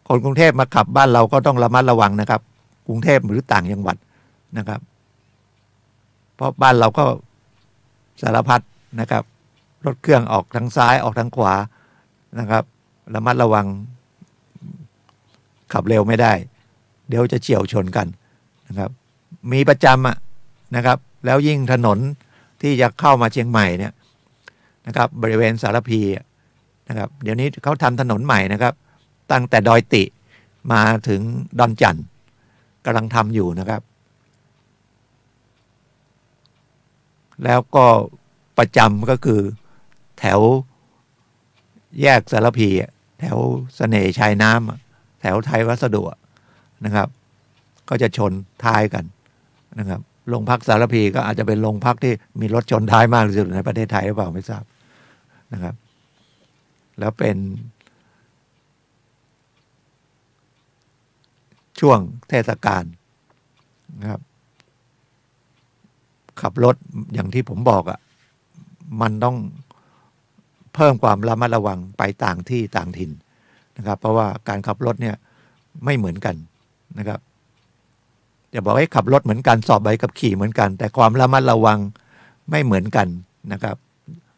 คนกรุงเทพมาขับบ้านเราก็ต้องระมัดระวังนะครับกรุงเทพหรือต่างจังหวัดนะครับเพราะบ้านเราก็สารพัดนะครับรถเครื่องออกทางซ้ายออกทางขวานะครับระมัดระวังขับเร็วไม่ได้เดี๋ยวจะเฉี่ยวชนกันนะครับมีประจำนะครับแล้วยิ่งถนนที่จะเข้ามาเชียงใหม่เนี่ยนะครับบริเวณสารพีนะครับเดี๋ยวนี้เขาทำถนนใหม่นะครับตั้งแต่ดอยติมาถึงดอนจันทน์กำลังทำอยู่นะครับแล้วก็ประจำก็คือ แถวแยกสารพีแถวเสน่ห์ชายน้ำแถวไทยวัสดุนะครับ ก็จะชนท้ายกันนะครับโรงพักสารพีก็อาจจะเป็นโรงพักที่มีรถชนท้ายมากที่สุดในประเทศไทยหรือเปล่าไม่ทราบนะครับแล้วเป็นช่วงเทศกาลนะครับขับรถอย่างที่ผมบอกมันต้องเพิ่มความระมัดระวังไปต่างที่ต่างถิ่นนะครับเพราะว่าการขับรถเนี่ยไม่เหมือนกันนะครับจะบอกให้ขับรถเหมือนกันสอบใบขับขี่เหมือนกันแต่ความระมัดระวังไม่เหมือนกันนะครับ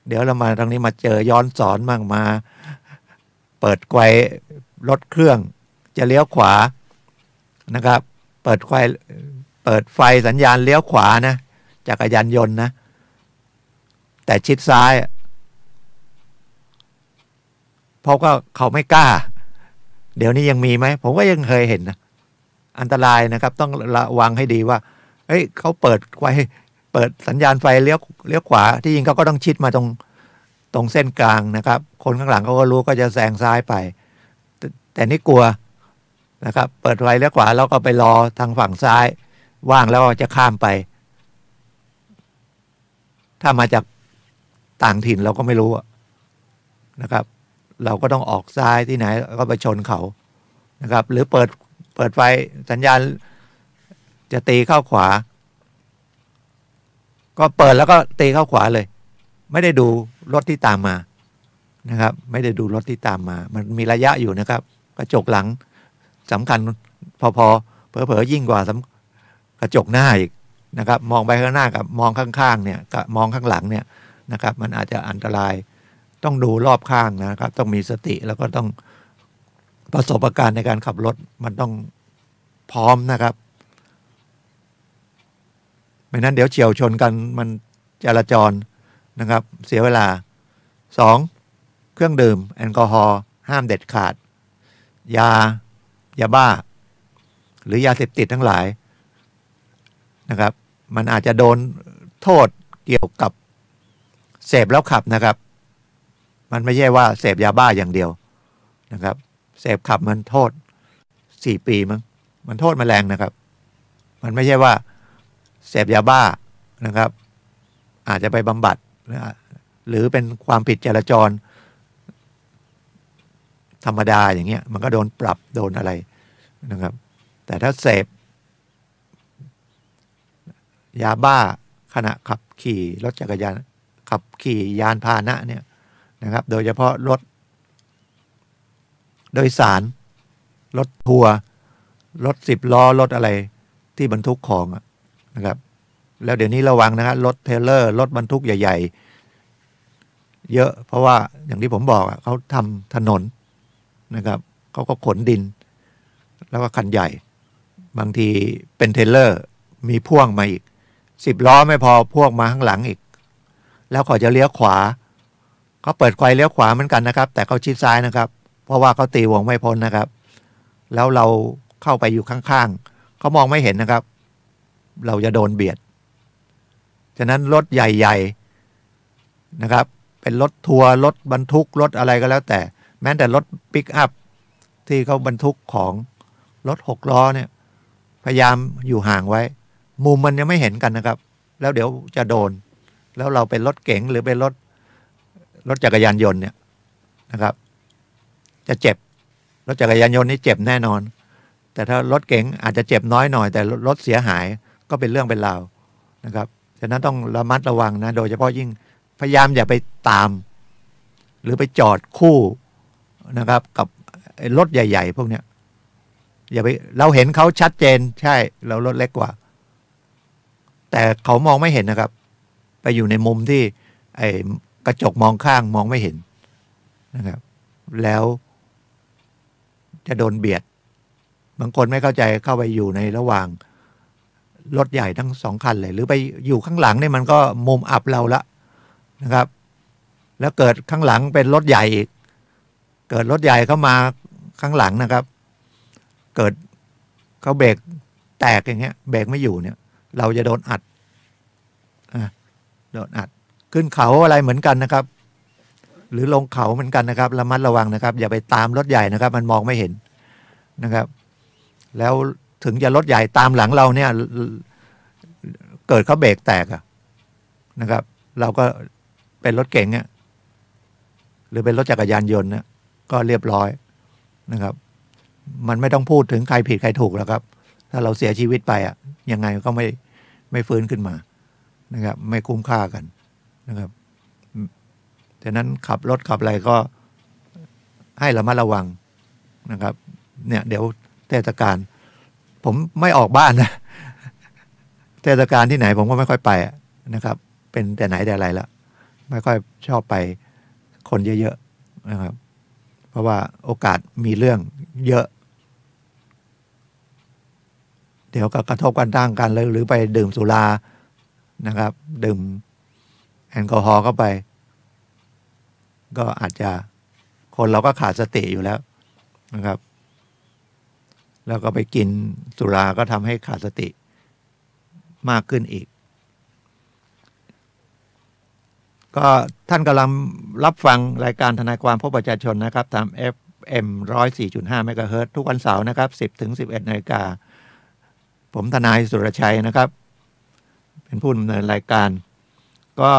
เดี๋ยวเรามาทางนี้มาเจอย้อนสอนมั่งมาเปิดไฟรถเครื่องจะเลี้ยวขวานะครับเปิดไฟสัญญาณเลี้ยวขวานะจักรยานยนต์นะแต่ชิดซ้ายเพราะก็เขาไม่กล้าเดี๋ยวนี้ยังมีไหมผมก็ยังเคยเห็นนะอันตรายนะครับต้องระวังให้ดีว่าเฮ้ยเขาเปิดสัญญาณไฟเลี้ยวขวาที่จริงเขาก็ต้องชิดมาตรงเส้นกลางนะครับคนข้างหลังเขาก็รู้ก็จะแซงซ้ายไปแต่นี่กลัวนะครับเปิดไฟเลี้ยวขวาแล้วก็ไปรอทางฝั่งซ้ายว่างแล้วจะข้ามไปถ้ามาจากต่างถิ่นเราก็ไม่รู้นะครับเราก็ต้องออกซ้ายที่ไหนก็ไปชนเขานะครับหรือเปิดไฟสัญญาณจะตีเข้าขวาก็เปิดแล้วก็ตีเข้าขวาเลยไม่ได้ดูรถที่ตามมานะครับไม่ได้ดูรถที่ตามมามันมีระยะอยู่นะครับกระจกหลังสำคัญพอเผลอๆยิ่งกว่ากระจกหน้าอีกนะครับมองไปข้างหน้ากับมองข้างๆเนี่ยกับมองข้างหลังเนี่ยนะครับมันอาจจะอันตรายต้องดูรอบข้างนะครับต้องมีสติแล้วก็ต้องประสบการณ์ในการขับรถมันต้องพร้อมนะครับไม่นั้นเดี๋ยวเฉียวชนกันมันจราจรนะครับเสียเวลา2เครื่องดื่มแอลกอฮอล์ห้ามเด็ดขาดยาบ้าหรือยาเสพติดทั้งหลายนะครับมันอาจจะโดนโทษเกี่ยวกับเสพแล้วขับนะครับมันไม่ใช่ว่าเสพยาบ้าอย่างเดียวนะครับเสพขับมันโทษ4 ปีมั้งมันโทษมันแรงนะครับมันไม่ใช่ว่าเสพยาบ้านะครับอาจจะไปบำบัดหรือเป็นความผิดจราจรธรรมดาอย่างเงี้ยมันก็โดนปรับโดนอะไรนะครับแต่ถ้าเสพยาบ้าขณะขับขี่รถจักรยานขับขี่ยานพาหนะเนี่ยนะครับโดยเฉพาะรถโดยสารรถทัวร์รถ10 ล้อรถอะไรที่บรรทุกของนะครับแล้วเดี๋ยวนี้ระวังนะครับรถเทรลเลอร์รถบรรทุกใหญ่ๆเยอะเพราะว่าอย่างที่ผมบอกเขาทำถนนนะครับเขาก็ขนดินแล้วก็คันใหญ่บางทีเป็นเทรลเลอร์มีพ่วงมาอีก10 ล้อไม่พอพ่วงมาข้างหลังอีกแล้วเขาจะเลี้ยวขวาเขาเปิดไฟเลี้ยวขวาเหมือนกันนะครับแต่เขาชิดซ้ายนะครับเพราะว่าเขาตีวงไม่พ้นนะครับแล้วเราเข้าไปอยู่ข้างๆเขามองไม่เห็นนะครับเราจะโดนเบียดฉะนั้นรถใหญ่ๆนะครับเป็นรถทัวร์รถบรรทุกรถอะไรก็แล้วแต่แม้แต่รถปิกอัพที่เขาบรรทุกของรถ6 ล้อเนี่ยพยายามอยู่ห่างไว้มุมมันยังไม่เห็นกันนะครับแล้วเดี๋ยวจะโดนแล้วเราเป็นรถเก๋งหรือเป็นรถจักรยานยนต์เนี่ยนะครับจะเจ็บรถจักรยานยนต์นี่เจ็บแน่นอนแต่ถ้ารถเก๋งอาจจะเจ็บน้อยหน่อยแต่รถเสียหายก็เป็นเรื่องเป็นราวนะครับฉะนั้นต้องระมัดระวังนะโดยเฉพาะยิ่งพยายามอย่าไปตามหรือไปจอดคู่นะครับกับรถใหญ่ๆพวกเนี้ยอย่าไปเราเห็นเขาชัดเจนใช่เรารถเล็กกว่าแต่เขามองไม่เห็นนะครับไปอยู่ในมุมที่กระจกมองข้างมองไม่เห็นนะครับแล้วจะโดนเบียดบางคนไม่เข้าใจเข้าไปอยู่ในระหว่างรถใหญ่ทั้ง2 คันเลยหรือไปอยู่ข้างหลังเนี่ยมันก็มุมอับเราละนะครับแล้วเกิดข้างหลังเป็นรถใหญ่อีกเกิดรถใหญ่เข้ามาข้างหลังนะครับเกิดเขาเบรกแตกอย่างเงี้ยเบรกไม่อยู่เนี่ยเราจะโดนอัดโดนอัดขึ้นเขาอะไรเหมือนกันนะครับ หรือลงเขาเหมือนกันนะครับระมัดระวังนะครับอย่าไปตามรถใหญ่นะครับมันมองไม่เห็นนะครับแล้วถึงจะรถใหญ่ตามหลังเราเนี่ยเกิดเขาเบรกแตกนะครับเราก็เป็นรถเก๋งหรือเป็นรถจักรยานยนต์ก็เรียบร้อยนะครับมันไม่ต้องพูดถึงใครผิดใครถูกแล้วครับถ้าเราเสียชีวิตไปยังไงก็ไม่ฟื้นขึ้นมานะครับไม่คุ้มค่ากันนะครับฉะนั้นขับรถขับอะไรก็ให้ระมัดระวังนะครับเนี่ยเดี๋ยวเทศกาลผมไม่ออกบ้านนะเทศกาลที่ไหนผมก็ไม่ค่อยไปนะครับเป็นแต่ไหนแต่ไรละไม่ค่อยชอบไปคนเยอะๆนะครับเพราะว่าโอกาสมีเรื่องเยอะเดี๋ยวก็กระทบกันตั้งกันหรือไปดื่มสุรานะครับดื่มแอลกอฮอล์เข้าไปก็อาจจะคนเราก็ขาดสติอยู่แล้วนะครับแล้วก็ไปกินสุราก็ทำให้ขาดสติมากขึ้นอีกก็ท่านกำลังรับฟังรายการทนายความพบประชาชนนะครับตาม FM 104.5 เมกะเฮิรตซ์ทุกวันเสาร์นะครับ 10-11 นาฬิกาผมทนายสุรชัยนะครับเป็นผู้ดำเนินรายการก็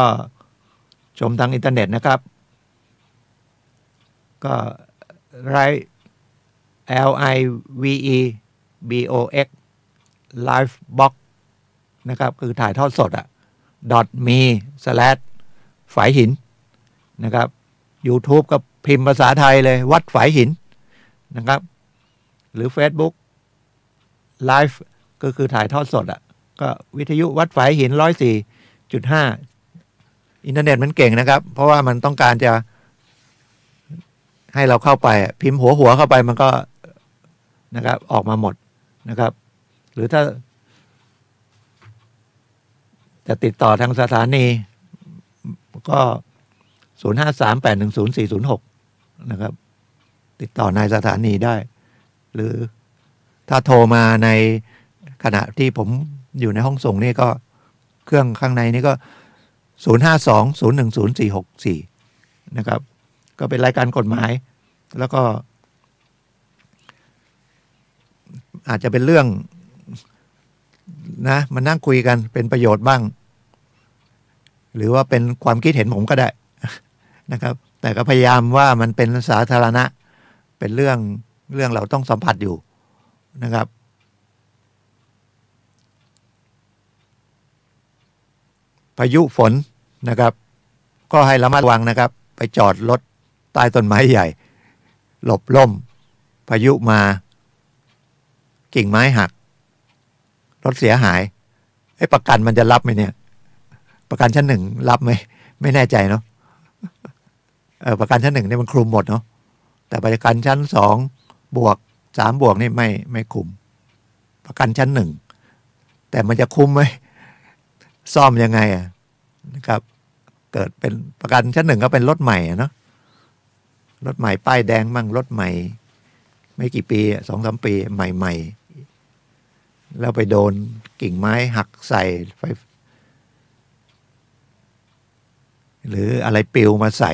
ชมทางอินเทอร์เน็ตนะครับก็ไลฟ์ LIVEBOX Livebox นะครับคือถ่ายทอดสด.me/ ฝายหินนะครับ YouTube ก็พิมพ์ภาษาไทยเลยวัดฝายหินนะครับหรือ Facebook Live ก็คือถ่ายทอดสดก็วิทยุวัดฝายหิน 104.5 อินเทอร์เน็ตมันเก่งนะครับเพราะว่ามันต้องการจะให้เราเข้าไปพิมพ์หัวเข้าไปมันก็นะครับออกมาหมดนะครับหรือถ้าจะติดต่อทางสถานีก็ 053810406 นะครับติดต่อในสถานีได้หรือถ้าโทรมาในขณะที่ผมอยู่ในห้องส่งนี่ก็เครื่องข้างในนี่ก็ 052010464 นะครับก็เป็นรายการกฎหมายแล้วก็อาจจะเป็นเรื่องนะมานั่งคุยกันเป็นประโยชน์บ้างหรือว่าเป็นความคิดเห็นผมก็ได้นะครับแต่ก็พยายามว่ามันเป็นสาธารณะเป็นเรื่องเราต้องสัมผัสอยู่นะครับพายุฝนนะครับก็ให้ระมัดระวังนะครับไปจอดรถใต้ต้นไม้ใหญ่หลบล่มพายุมากิ่งไม้หักรถเสียหายประกันมันจะรับไหมเนี่ยประกันชั้น 1รับไหมไม่แน่ใจเนาะประกันชั้น 1เนี่ยมันคลุมหมดเนาะแต่ประกันชั้น2บวก3บวกนี่ไม่คุมประกันชั้น1แต่มันจะคุ้มไหมซ่อมยังไงนะครับเกิดเป็นประกันชั้น1ก็เป็นรถใหม่เนาะรถใหม่ป้ายแดงมั่งรถใหม่ไม่กี่ปี2-3 ปีใหม่ๆแล้วไปโดนกิ่งไม้หักใส่ไฟหรืออะไรปลิวมาใส่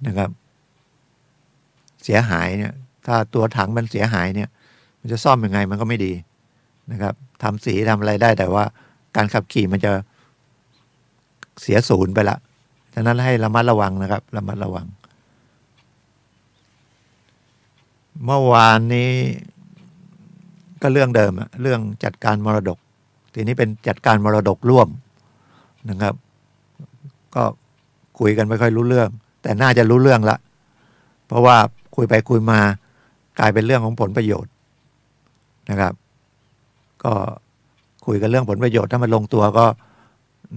นะครับเสียหายเนี่ยถ้าตัวถังมันเสียหายเนี่ยมันจะซ่อมยังไงมันก็ไม่ดีนะครับทำสีทำอะไรได้แต่ว่าการขับขี่มันจะเสียศูนย์ไปละฉะนั้นให้ระมัดระวังนะครับระมัดระวังเมื่อวานนี้ก็เรื่องเดิมเรื่องจัดการมรดกทีนี้เป็นจัดการมรดกร่วมนะครับก็คุยกันไม่ค่อยรู้เรื่องแต่น่าจะรู้เรื่องละเพราะว่าคุยไปคุยมากลายเป็นเรื่องของผลประโยชน์นะครับก็คุยกันเรื่องผลประโยชน์ถ้ามันลงตัวก็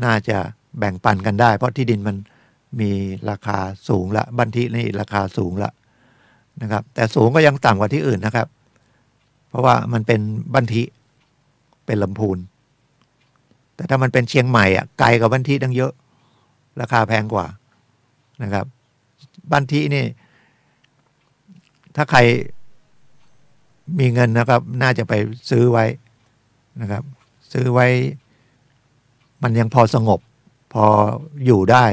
น่าจะแบ่งปันกันได้เพราะที่ดินมันมีราคาสูงละบัญชีนี่ราคาสูงละนะครับแต่สูงก็ยังต่ำกว่าที่อื่นนะครับเพราะว่ามันเป็นบัญชีเป็นลำพูนแต่ถ้ามันเป็นเชียงใหม่ไกลกว่าบัญชีตั้งเยอะราคาแพงกว่านะครับบัญชีนี่ถ้าใครมีเงินนะครับน่าจะไปซื้อไว้นะครับซื้อไว้มันยังพอสงบพออยู่ได้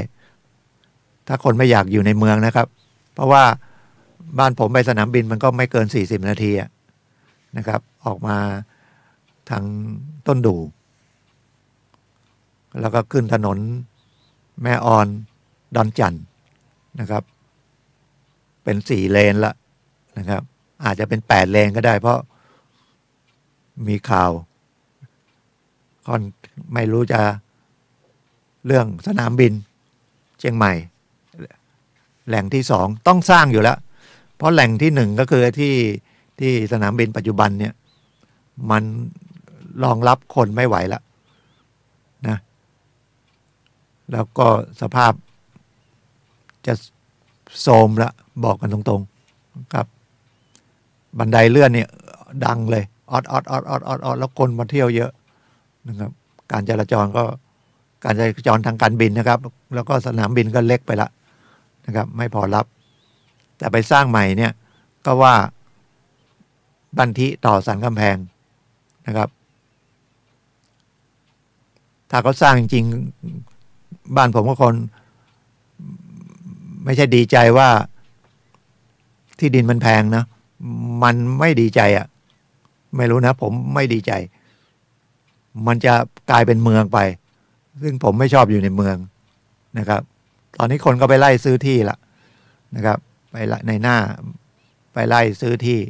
ถ้าคนไม่อยากอยู่ในเมืองนะครับเพราะว่าบ้านผมไปสนามบินมันก็ไม่เกิน40 นาทีนะครับออกมาทางต้นดูแล้วก็ขึ้นถนนแม่ออนดอนจันทน์นะครับเป็น4 เลนละนะครับอาจจะเป็น8 เลนก็ได้เพราะมีข่าวค่อนไม่รู้จะเรื่องสนามบินเชียงใหม่แหล่งที่2ต้องสร้างอยู่แล้วเพราะแหล่งที่1ก็คือที่สนามบินปัจจุบันเนี่ยมันรองรับคนไม่ไหวแล้วนะแล้วก็สภาพจะโทรมละบอกกันตรงๆครับบันไดเลื่อนเนี่ยดังเลยออดแล้วคนมาเที่ยวเยอะนะครับการจราจรทางการบินนะครับแล้วก็สนามบินก็เล็กไปละนะครับไม่พอรับแต่ไปสร้างใหม่เนี่ยก็ว่าบันทิต่อสันกำแพงนะครับถ้าเขาสร้างจริงๆบ้านผมก็คนไม่ใช่ดีใจว่าที่ดินมันแพงนะมันไม่ดีใจอ่ะไม่รู้นะผมไม่ดีใจมันจะกลายเป็นเมืองไปซึ่งผมไม่ชอบอยู่ในเมืองนะครับตอนนี้คนก็ไปไล่ซื้อที่ละนะครับไปในหน้าไปไล่ซื้อที่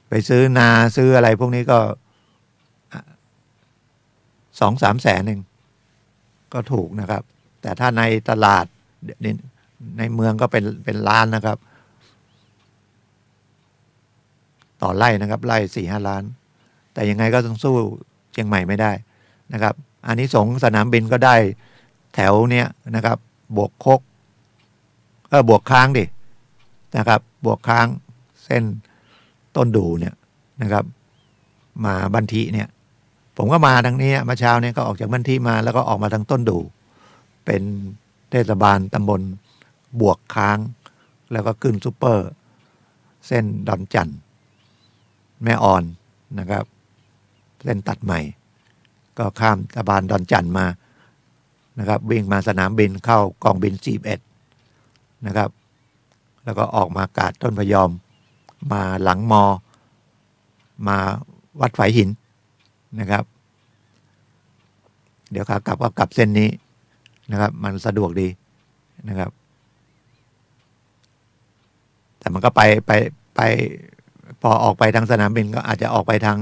ไปซื้อนาซื้ออะไรพวกนี้ก็2-3 แสนเองก็ถูกนะครับแต่ถ้าในตลาดในเมืองก็เป็นล้านนะครับต่อไร่นะครับไร่ 4-5 ล้านแต่ยังไงก็ต้องสู้เชียงใหม่ไม่ได้นะครับอันนี้สนามบินก็ได้แถวเนี้ยนะครับบวกคกบวกค้างดินะครับบวกค้างเส้นต้นดูเนี่ยนะครับมาบันทิเนี่ยผมก็มาทางนี้มาเช้าเนี่ยก็ออกจากบันทิมาแล้วก็ออกมาทางต้นดูเป็นเทศบาลตำบลบวกค้างแล้วก็ขึ้นซุปเปอร์เส้นดอนจันทน์แม่ออนนะครับเส้นตัดใหม่ก็ข้ามสะพานดอนจันทน์มานะครับวิ่งมาสนามบินเข้ากองบิน41นะครับแล้วก็ออกมากาดต้นพยอมมาหลังมอมาวัดฝายหินนะครับเดี๋ยวขากลับก็กลับเส้นนี้นะครับมันสะดวกดีนะครับแต่มันก็ไปพอออกไปทางสนามบินก็อาจจะออกไปทาง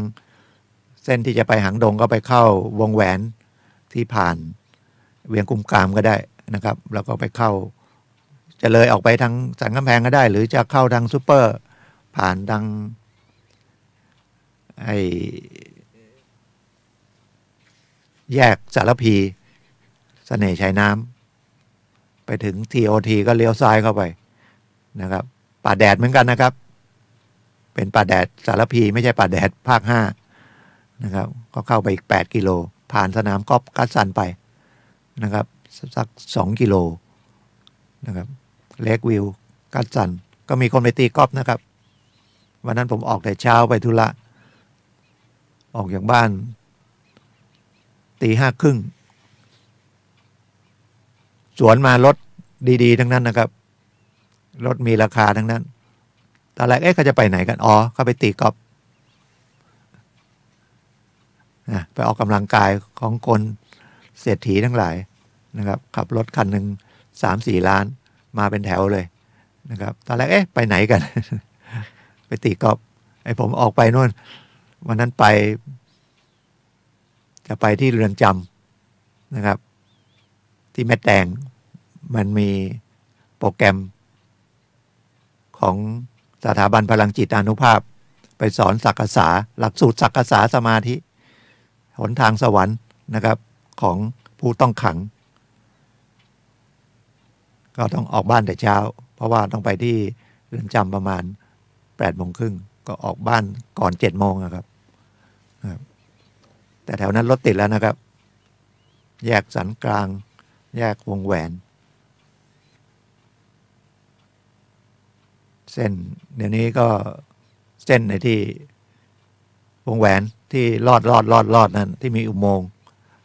เส้นที่จะไปหางดงก็ไปเข้าวงแหวนที่ผ่านเวียงกุมกามก็ได้นะครับแล้วก็ไปเข้าจะเลยออกไปทางสันกำแพงก็ได้หรือจะเข้าทางซุปเปอร์ผ่านทางแยกสารพีเสน่ห์ชัยน้ำไปถึง TOT ก็เลี้ยวซ้ายเข้าไปนะครับป่าแดดเหมือนกันนะครับเป็นป่าแดดสารพีไม่ใช่ป่าแดดภาค5นะครับก็เข้าไปอีก8 กิโลผ่านสนามกอล์ฟกัสซันไปนะครับสัก2 กิโลนะครับเลกวิวกัสซันก็มีคนไปตีกอล์ฟนะครับวันนั้นผมออกแต่เช้าไปธุระออกจากบ้าน 5:30 สวนมารถดีๆทั้งนั้นนะครับรถมีราคาทั้งนั้นตอนแรกเขาจะไปไหนกันอ๋อเขาไปตีกอล์ฟไปออกกำลังกายของคนเศรษฐีทั้งหลายนะครับขับรถคันหนึ่ง 3-4 ล้านมาเป็นแถวเลยนะครับตอนแรกไปไหนกัน ไปตีกอล์ฟผมออกไปนู่นวันนั้นจะไปที่เรือนจำนะครับที่แม่แตงมันมีโปรแกรมของสถาบันพลังจิตอานุภาพไปสอนสักกษาหลักสูตรสักกษาสมาธิหนทางสวรรค์นะครับของผู้ต้องขังก็ต้องออกบ้านแต่เช้าเพราะว่าต้องไปที่เรือนจำประมาณ 8:30 ก็ออกบ้านก่อน 7:00 นครับแต่แถวนั้นรถติดแล้วนะครับแยกสันกลางแยกวงแหวนเส้นเดี๋ยวนี้ก็เส้นในที่วงแหวนที่ลอดนั้นที่มีอุโมงค์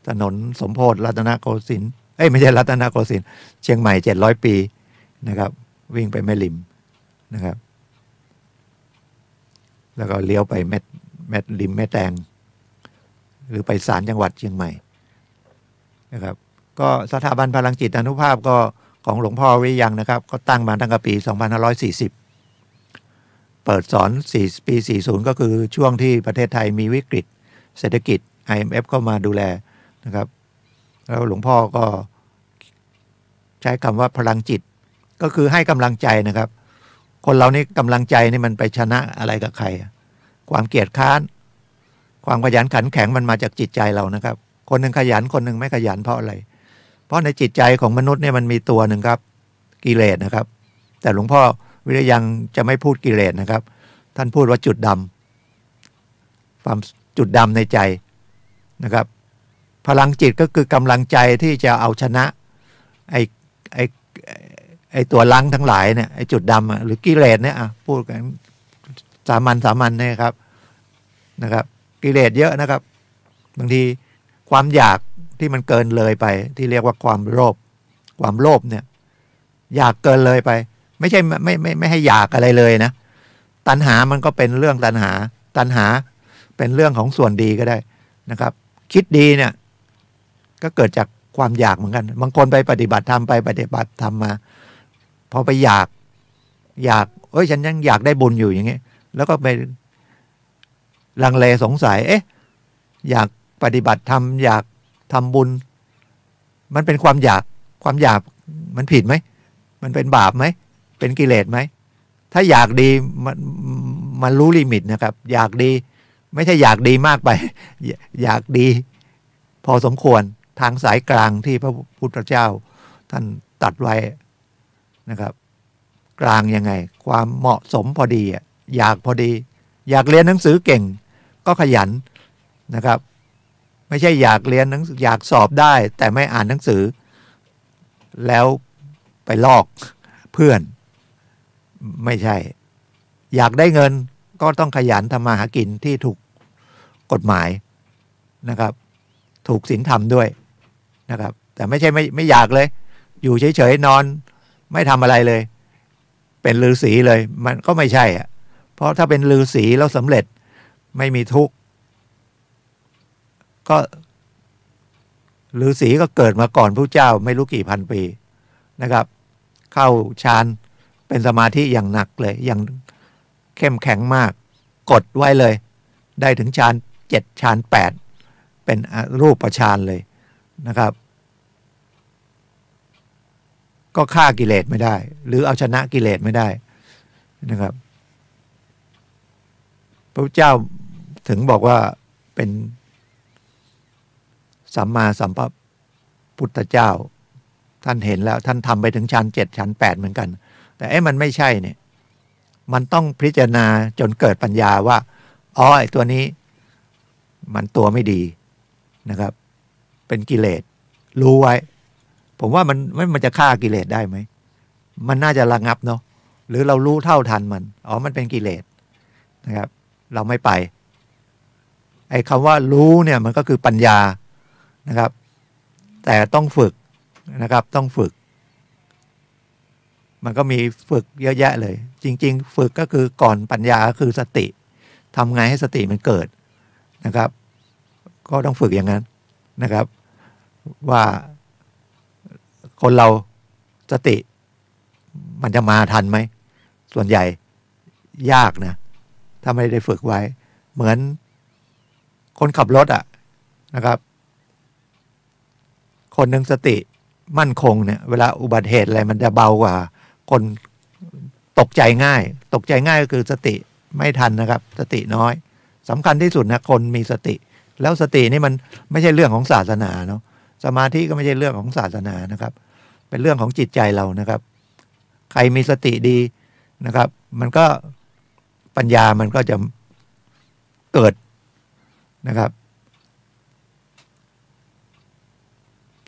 ถนนสมโพธิรัตนโกสินทร์ไม่ใช่รัตนโกสินทร์เชียงใหม่700 ปีนะครับวิ่งไปแม่ริมนะครับแล้วก็เลี้ยวไปแม่ริมแม่แตงหรือไปศาลจังหวัดเชียงใหม่นะครับก็สถาบันพลังจิตอานุภาพก็ของหลวงพ่อวิยังนะครับก็ตั้งมาตั้งแต่ปี2540เปิดสอนปี40ก็คือช่วงที่ประเทศไทยมีวิกฤตเศรษฐกิจ IMF เข้ามาดูแลนะครับแล้วหลวงพ่อก็ใช้คำว่าพลังจิตก็คือให้กำลังใจนะครับคนเรานี่กำลังใจนี่มันไปชนะอะไรกับใครความเกียจค้านความขยันขันแข็งมันมาจากจิตใจเรานะครับคนหนึ่งขยันคนหนึ่งไม่ขยันเพราะอะไรเพราะในจิตใจของมนุษย์เนี่ยมันมีตัวหนึ่งครับกิเลสนะครับแต่หลวงพ่อวิริยังจะไม่พูดกิเลสนะครับท่านพูดว่าจุดดำความจุดดำในใจนะครับพลังจิตก็คือกำลังใจที่จะเอาชนะไอ้ตัวลังทั้งหลายเนี่ยไอ้จุดดำหรือกิเลสเนี่ยพูดกันสามัญเนี่ยครับกิเลสเยอะนะครับบางทีความอยากที่มันเกินเลยไปที่เรียกว่าความโลภเนี่ยอยากเกินเลยไปไม่ใช่ไม่ให้อยากอะไรเลยนะตัณหามันก็เป็นเรื่องตัณหาเป็นเรื่องของส่วนดีก็ได้นะครับคิดดีเนี่ยก็เกิดจากความอยากเหมือนกันบางคนไปปฏิบัติธรรมมาพอไปอยากฉันยังอยากได้บุญอยู่อย่างเงี้ยแล้วก็ไปลังเลสงสัยอยากปฏิบัติธรรมอยากทำบุญมันเป็นความอยากมันผิดไหมมันเป็นบาปไหมเป็นกิเลสไหมถ้าอยากดีมันรู้ลิมิตนะครับอยากดีไม่ใช่อยากดีมากไปอยากดีพอสมควรทางสายกลางที่พระพุทธเจ้าท่านตัดไว้นะครับกลางยังไงความเหมาะสมพอดีอยากพอดีอยากเรียนหนังสือเก่งก็ขยันนะครับไม่ใช่อยากเรียนหนังสืออยากสอบได้แต่ไม่อ่านหนังสือแล้วไปลอกเพื่อนไม่ใช่อยากได้เงินก็ต้องขยันทำมาหากินที่ถูกกฎหมายนะครับถูกศีลธรรมด้วยนะครับแต่ไม่ใช่ไม่อยากเลยอยู่เฉยๆนอนไม่ทำอะไรเลยเป็นฤาษีเลยมันก็ไม่ใช่เพราะถ้าเป็นฤาษีแล้วสำเร็จไม่มีทุกข์ก็ฤาษีก็เกิดมาก่อนพระเจ้าไม่รู้กี่พันปีนะครับเข้าฌานเป็นสมาธิอย่างหนักเลยอย่างเข้มแข็งมากกดไว้เลยได้ถึงฌาน7ฌาน8เป็นรูปฌานเลยนะครับก็ฆ่ากิเลสไม่ได้หรือเอาชนะกิเลสไม่ได้นะครับพระเจ้าถึงบอกว่าเป็นสัมมาสัมพุทธเจ้าท่านเห็นแล้วท่านทำไปถึงชั้น7ชั้น8เหมือนกันแต่มันไม่ใช่เนี่ยมันต้องพิจารณาจนเกิดปัญญาว่าไอ้ตัวนี้มันตัวไม่ดีนะครับเป็นกิเลสรู้ไว้ผมว่ามันจะฆ่ากิเลสได้ไหมมันน่าจะระงับเนาะหรือเรารู้เท่าทันมันเป็นกิเลสนะครับเราไม่ไปไอ้คำว่ารู้เนี่ยมันก็คือปัญญานะครับแต่ต้องฝึกนะครับต้องฝึกมันก็มีฝึกเยอะแยะเลยจริงๆฝึกก็คือก่อนปัญญาคือสติทำไงให้สติมันเกิดนะครับก็ต้องฝึกอย่างนั้นนะครับว่าคนเราสติมันจะมาทันไหมส่วนใหญ่ยากนะถ้าไม่ได้ฝึกไว้เหมือนคนขับรถนะครับคนหนึ่งสติมั่นคงเนี่ยเวลาอุบัติเหตุอะไรมันจะเบากว่าคนตกใจง่ายก็คือสติไม่ทันนะครับสติน้อยสำคัญที่สุดนะคนมีสติแล้วสตินี่มันไม่ใช่เรื่องของศาสนาเนาะสมาธิก็ไม่ใช่เรื่องของศาสนานะครับเป็นเรื่องของจิตใจเรานะครับใครมีสติดีนะครับมันก็ปัญญามันก็จะเกิดนะครับ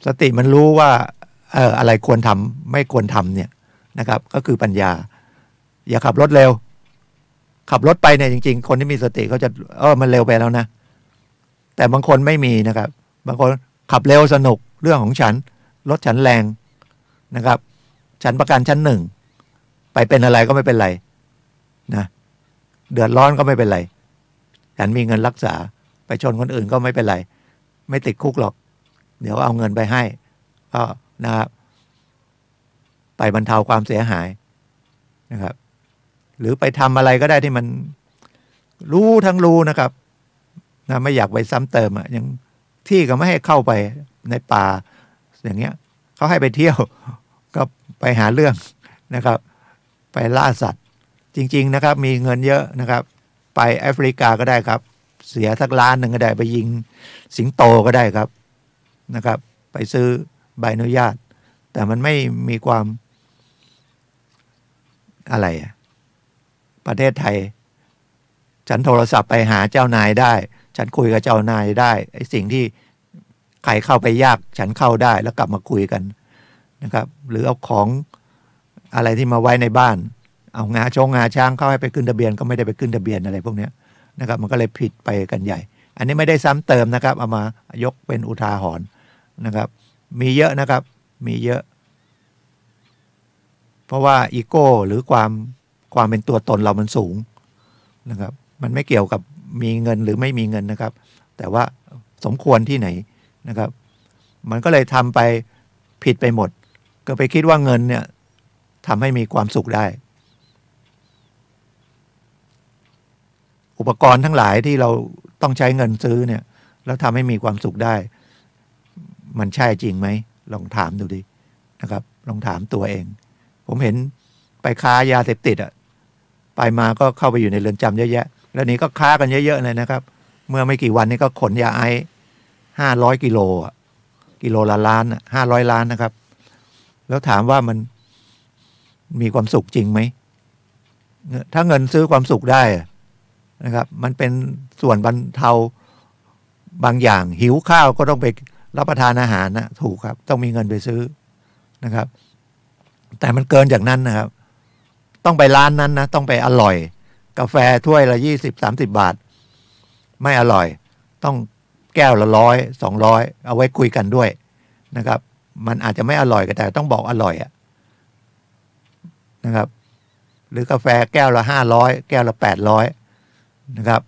สติมันรู้ว่าอะไรควรทำไม่ควรทำเนี่ยนะครับก็คือปัญญาอย่าขับรถเร็วขับรถไปเนี่ยจริงๆคนที่มีสติเขาจะมันเร็วไปแล้วนะแต่บางคนไม่มีนะครับบางคน ขับเร็วสนุกเรื่องของฉันรถฉันแรงนะครับฉันประกันชั้น 1ไปเป็นอะไรก็ไม่เป็นไรนะเดือดร้อนก็ไม่เป็นไรฉันมีเงินรักษาไปชนคนอื่นก็ไม่เป็นไรไม่ติดคุกหรอกเดี๋ยวเอาเงินไปให้ก็นะครับไปบรรเทาความเสียหายนะครับหรือไปทำอะไรก็ได้ที่มันรู้ทั้งรู้นะครับนะไม่อยากไปซ้ำเติมยังที่ก็ไม่ให้เข้าไปในป่าอย่างเงี้ยเขาให้ไปเที่ยวก็ไปหาเรื่องนะครับไปล่าสัตว์จริงๆนะครับมีเงินเยอะนะครับไปแอฟริกาก็ได้ครับเสียสักล้านหนึ่งก็ได้ไปยิงสิงโตก็ได้ครับนะครับไปซื้อใบอนุญาตแต่มันไม่มีความอะไรประเทศไทยฉันโทรศัพท์ไปหาเจ้านายได้ฉันคุยกับเจ้านายได้ไอ้สิ่งที่ใครเข้าไปยากฉันเข้าได้แล้วกลับมาคุยกันนะครับหรือเอาของอะไรที่มาไว้ในบ้านเอางาช้างเข้าให้ไปขึ้นทะเบียนก็ไม่ได้ไปขึ้นทะเบียนอะไรพวกนี้นะครับมันก็เลยผิดไปกันใหญ่อันนี้ไม่ได้ซ้ำเติมนะครับเอามายกเป็นอุทาหรณ์นะครับมีเยอะนะครับมีเยอะเพราะว่าอีโก้หรือความเป็นตัวตนเรามันสูงนะครับมันไม่เกี่ยวกับมีเงินหรือไม่มีเงินนะครับแต่ว่าสมควรที่ไหนนะครับมันก็เลยทำไปผิดไปหมดก็ไปคิดว่าเงินเนี่ยทำให้มีความสุขได้อุปกรณ์ทั้งหลายที่เราต้องใช้เงินซื้อเนี่ยแล้วทำให้มีความสุขได้มันใช่จริงไหมลองถามดูดินะครับลองถามตัวเองผมเห็นไปค้ายาเสพติดไปมาก็เข้าไปอยู่ในเรือนจำเยอะแยะแล้วนี้ก็ค้ากันเยอะๆเลยนะครับเมื่อไม่กี่วันนี้ก็ขนยาไอซ์500 กิโลกิโลละล้าน500 ล้านนะครับแล้วถามว่ามันมีความสุขจริงไหมถ้าเงินซื้อความสุขได้นะครับมันเป็นส่วนบรรเทาบางอย่างหิวข้าวก็ต้องไปรับประทานอาหารนะถูกครับต้องมีเงินไปซื้อนะครับแต่มันเกินจากนั้นนะครับต้องไปร้านนั้นนะต้องไปอร่อยกาแฟถ้วยละ20-30 บาทไม่อร่อยต้องแก้วละ100-200เอาไว้คุยกันด้วยนะครับมันอาจจะไม่อร่อยก็แต่ต้องบอกอร่อยนะครับหรือกาแฟแก้วละ500แก้วละ800นะครับ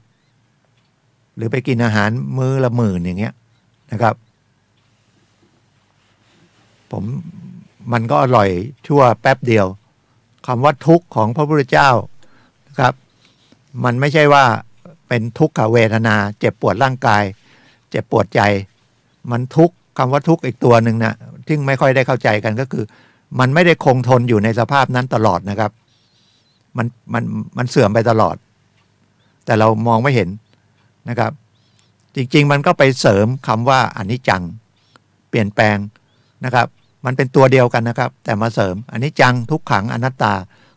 หรือไปกินอาหารมื้อละ10,000อย่างเงี้ยนะครับมันก็อร่อยชั่วแป๊บเดียวคำว่าทุกข์ของพระพุทธเจ้านะครับมันไม่ใช่ว่าเป็นทุกขเวทนาเจ็บปวดร่างกายเจ็บปวดใจมันทุกข์คำว่าทุกข์อีกตัวหนึ่งนะที่ไม่ค่อยได้เข้าใจกันก็คือมันไม่ได้คงทนอยู่ในสภาพนั้นตลอดนะครับมันเสื่อมไปตลอดแต่เรามองไม่เห็นนะครับจริงๆมันก็ไปเสริมคำว่าอนิจจังเปลี่ยนแปลงนะครับมันเป็นตัวเดียวกันนะครับแต่มาเสริมอนิจจังทุกขังอนัตตา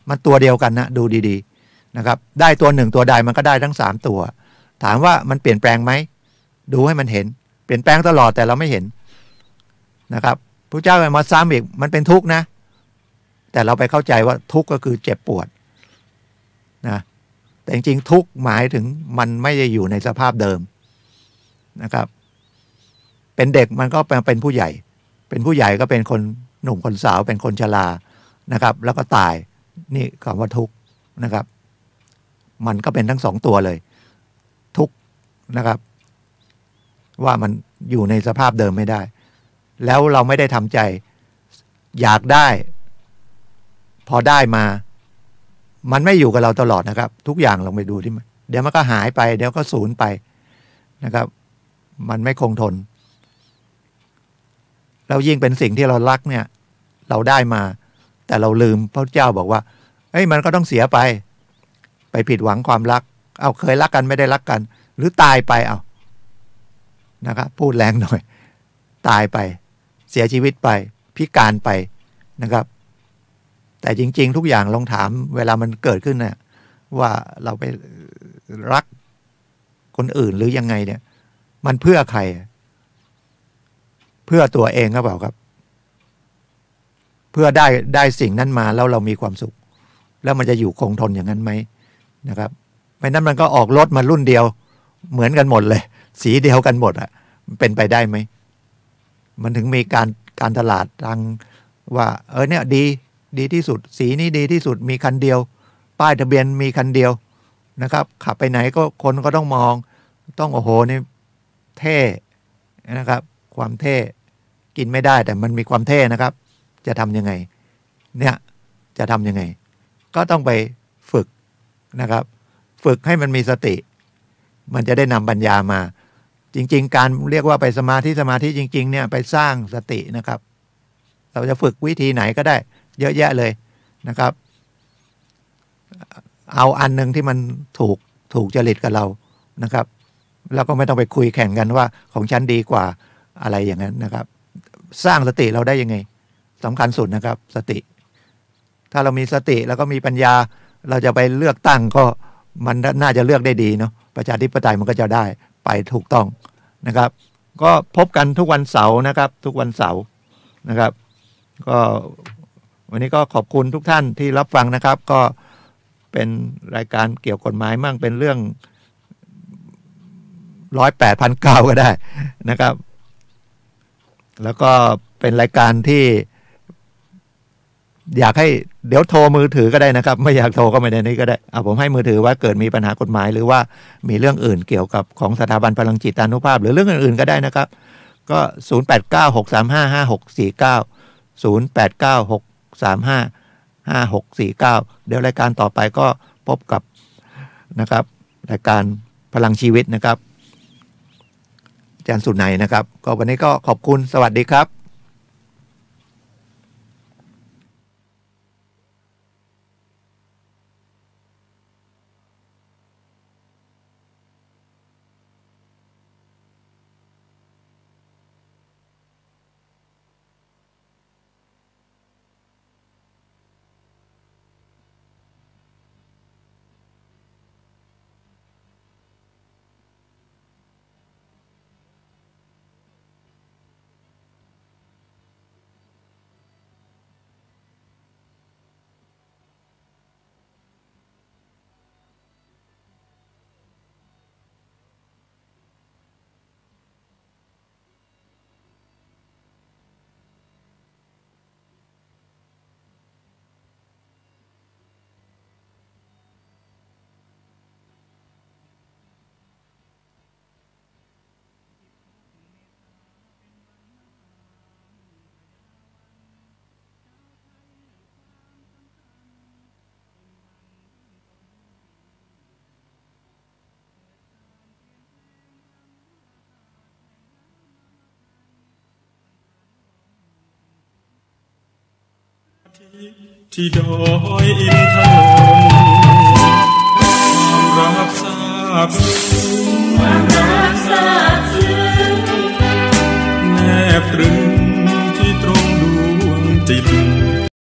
มันตัวเดียวกันนะดูดีๆนะครับได้ตัวหนึ่งตัวใดมันก็ได้ทั้ง3ตัวถามว่ามันเปลี่ยนแปลงไหมดูให้มันเห็นเปลี่ยนแปลงตลอดแต่เราไม่เห็นนะครับพระเจ้ามาซ้ำอีกมันเป็นทุกข์นะแต่เราไปเข้าใจว่าทุกข์ก็คือเจ็บปวดนะแต่จริงๆทุกข์หมายถึงมันไม่ได้อยู่ในสภาพเดิมนะครับเป็นเด็กมันก็เป็นผู้ใหญ่เป็นผู้ใหญ่ก็เป็นคนหนุ่มคนสาวเป็นคนชรานะครับแล้วก็ตายนี่คำว่าทุกข์นะครับมันก็เป็นทั้ง2ตัวเลยทุกข์นะครับว่ามันอยู่ในสภาพเดิมไม่ได้แล้วเราไม่ได้ทำใจอยากได้พอได้มามันไม่อยู่กับเราตลอดนะครับทุกอย่างลองไปดูที่มันเดี๋ยวมันก็หายไปเดี๋ยวก็สูญไปนะครับมันไม่คงทนแล้วยิ่งเป็นสิ่งที่เรารักเนี่ยเราได้มาแต่เราลืมพระเจ้าบอกว่าเฮ้ยมันก็ต้องเสียไปผิดหวังความรักเอาเคยรักกันไม่ได้รักกันหรือตายไปเอานะครับพูดแรงหน่อยตายไปเสียชีวิตไปพิการไปนะครับแต่จริงๆทุกอย่างลองถามเวลามันเกิดขึ้นเนี่ยว่าเราไปรักคนอื่นหรือยังไงเนี่ยมันเพื่อใครเพื่อตัวเองครับเปล่าครับเพื่อได้สิ่งนั้นมาแล้วเรามีความสุขแล้วมันจะอยู่คงทนอย่างนั้นไหมนะครับไม่นั้นมันก็ออกรถมารุ่นเดียวเหมือนกันหมดเลยสีเดียวกันหมดเป็นไปได้ไหม มันถึงมีการตลาดทางว่าเนี่ยดีที่สุดสีนี้ดีที่สุดมีคันเดียวป้ายทะเบียนมีคันเดียวนะครับขับไปไหนก็คนก็ต้องมองต้องโอ้โหนี่เท่นะครับความเท่กินไม่ได้แต่มันมีความเท่นะครับจะทำยังไงเนี่ยจะทำยังไงก็ต้องไปฝึกนะครับฝึกให้มันมีสติมันจะได้นำปัญญามาจริงๆการเรียกว่าไปสมาธิจริงๆเนี่ยไปสร้างสตินะครับเราจะฝึกวิธีไหนก็ได้เยอะแยะเลยนะครับเอาอันนึงที่มันถูกจริตกับเรานะครับแล้วก็ไม่ต้องไปคุยแข่งกันว่าของฉันดีกว่าอะไรอย่างนั้นนะครับสร้างสติเราได้ยังไงสำคัญสุดนะครับสติถ้าเรามีสติแล้วก็มีปัญญาเราจะไปเลือกตั้งก็มันน่าจะเลือกได้ดีเนาะประชาธิปไตยมันก็จะได้ไปถูกต้องนะครับก็พบกันทุกวันเสาร์นะครับทุกวันเสาร์นะครับก็วันนี้ก็ขอบคุณทุกท่านที่รับฟังนะครับก็เป็นรายการเกี่ยวกฎหมายมั่งเป็นเรื่อง108,900ก็ได้นะครับแล้วก็เป็นรายการที่อยากให้เดี๋ยวโทรมือถือก็ได้นะครับไม่อยากโทรก็ไม่ได้นี่ก็ได้ผมให้มือถือว่าเกิดมีปัญหากฎหมายหรือว่ามีเรื่องอื่นเกี่ยวกับของสถาบันพลังจิตานุภาพหรือเรื่องอื่นๆก็ได้นะครับก็0896355649 เดี๋ยวรายการต่อไปก็พบกับนะครับรายการพลังชีวิตนะครับอาจารย์สุนัยนะครับก็วันนี้ก็ขอบคุณสวัสดีครับที่ดอยอินทนนท์รับทราบ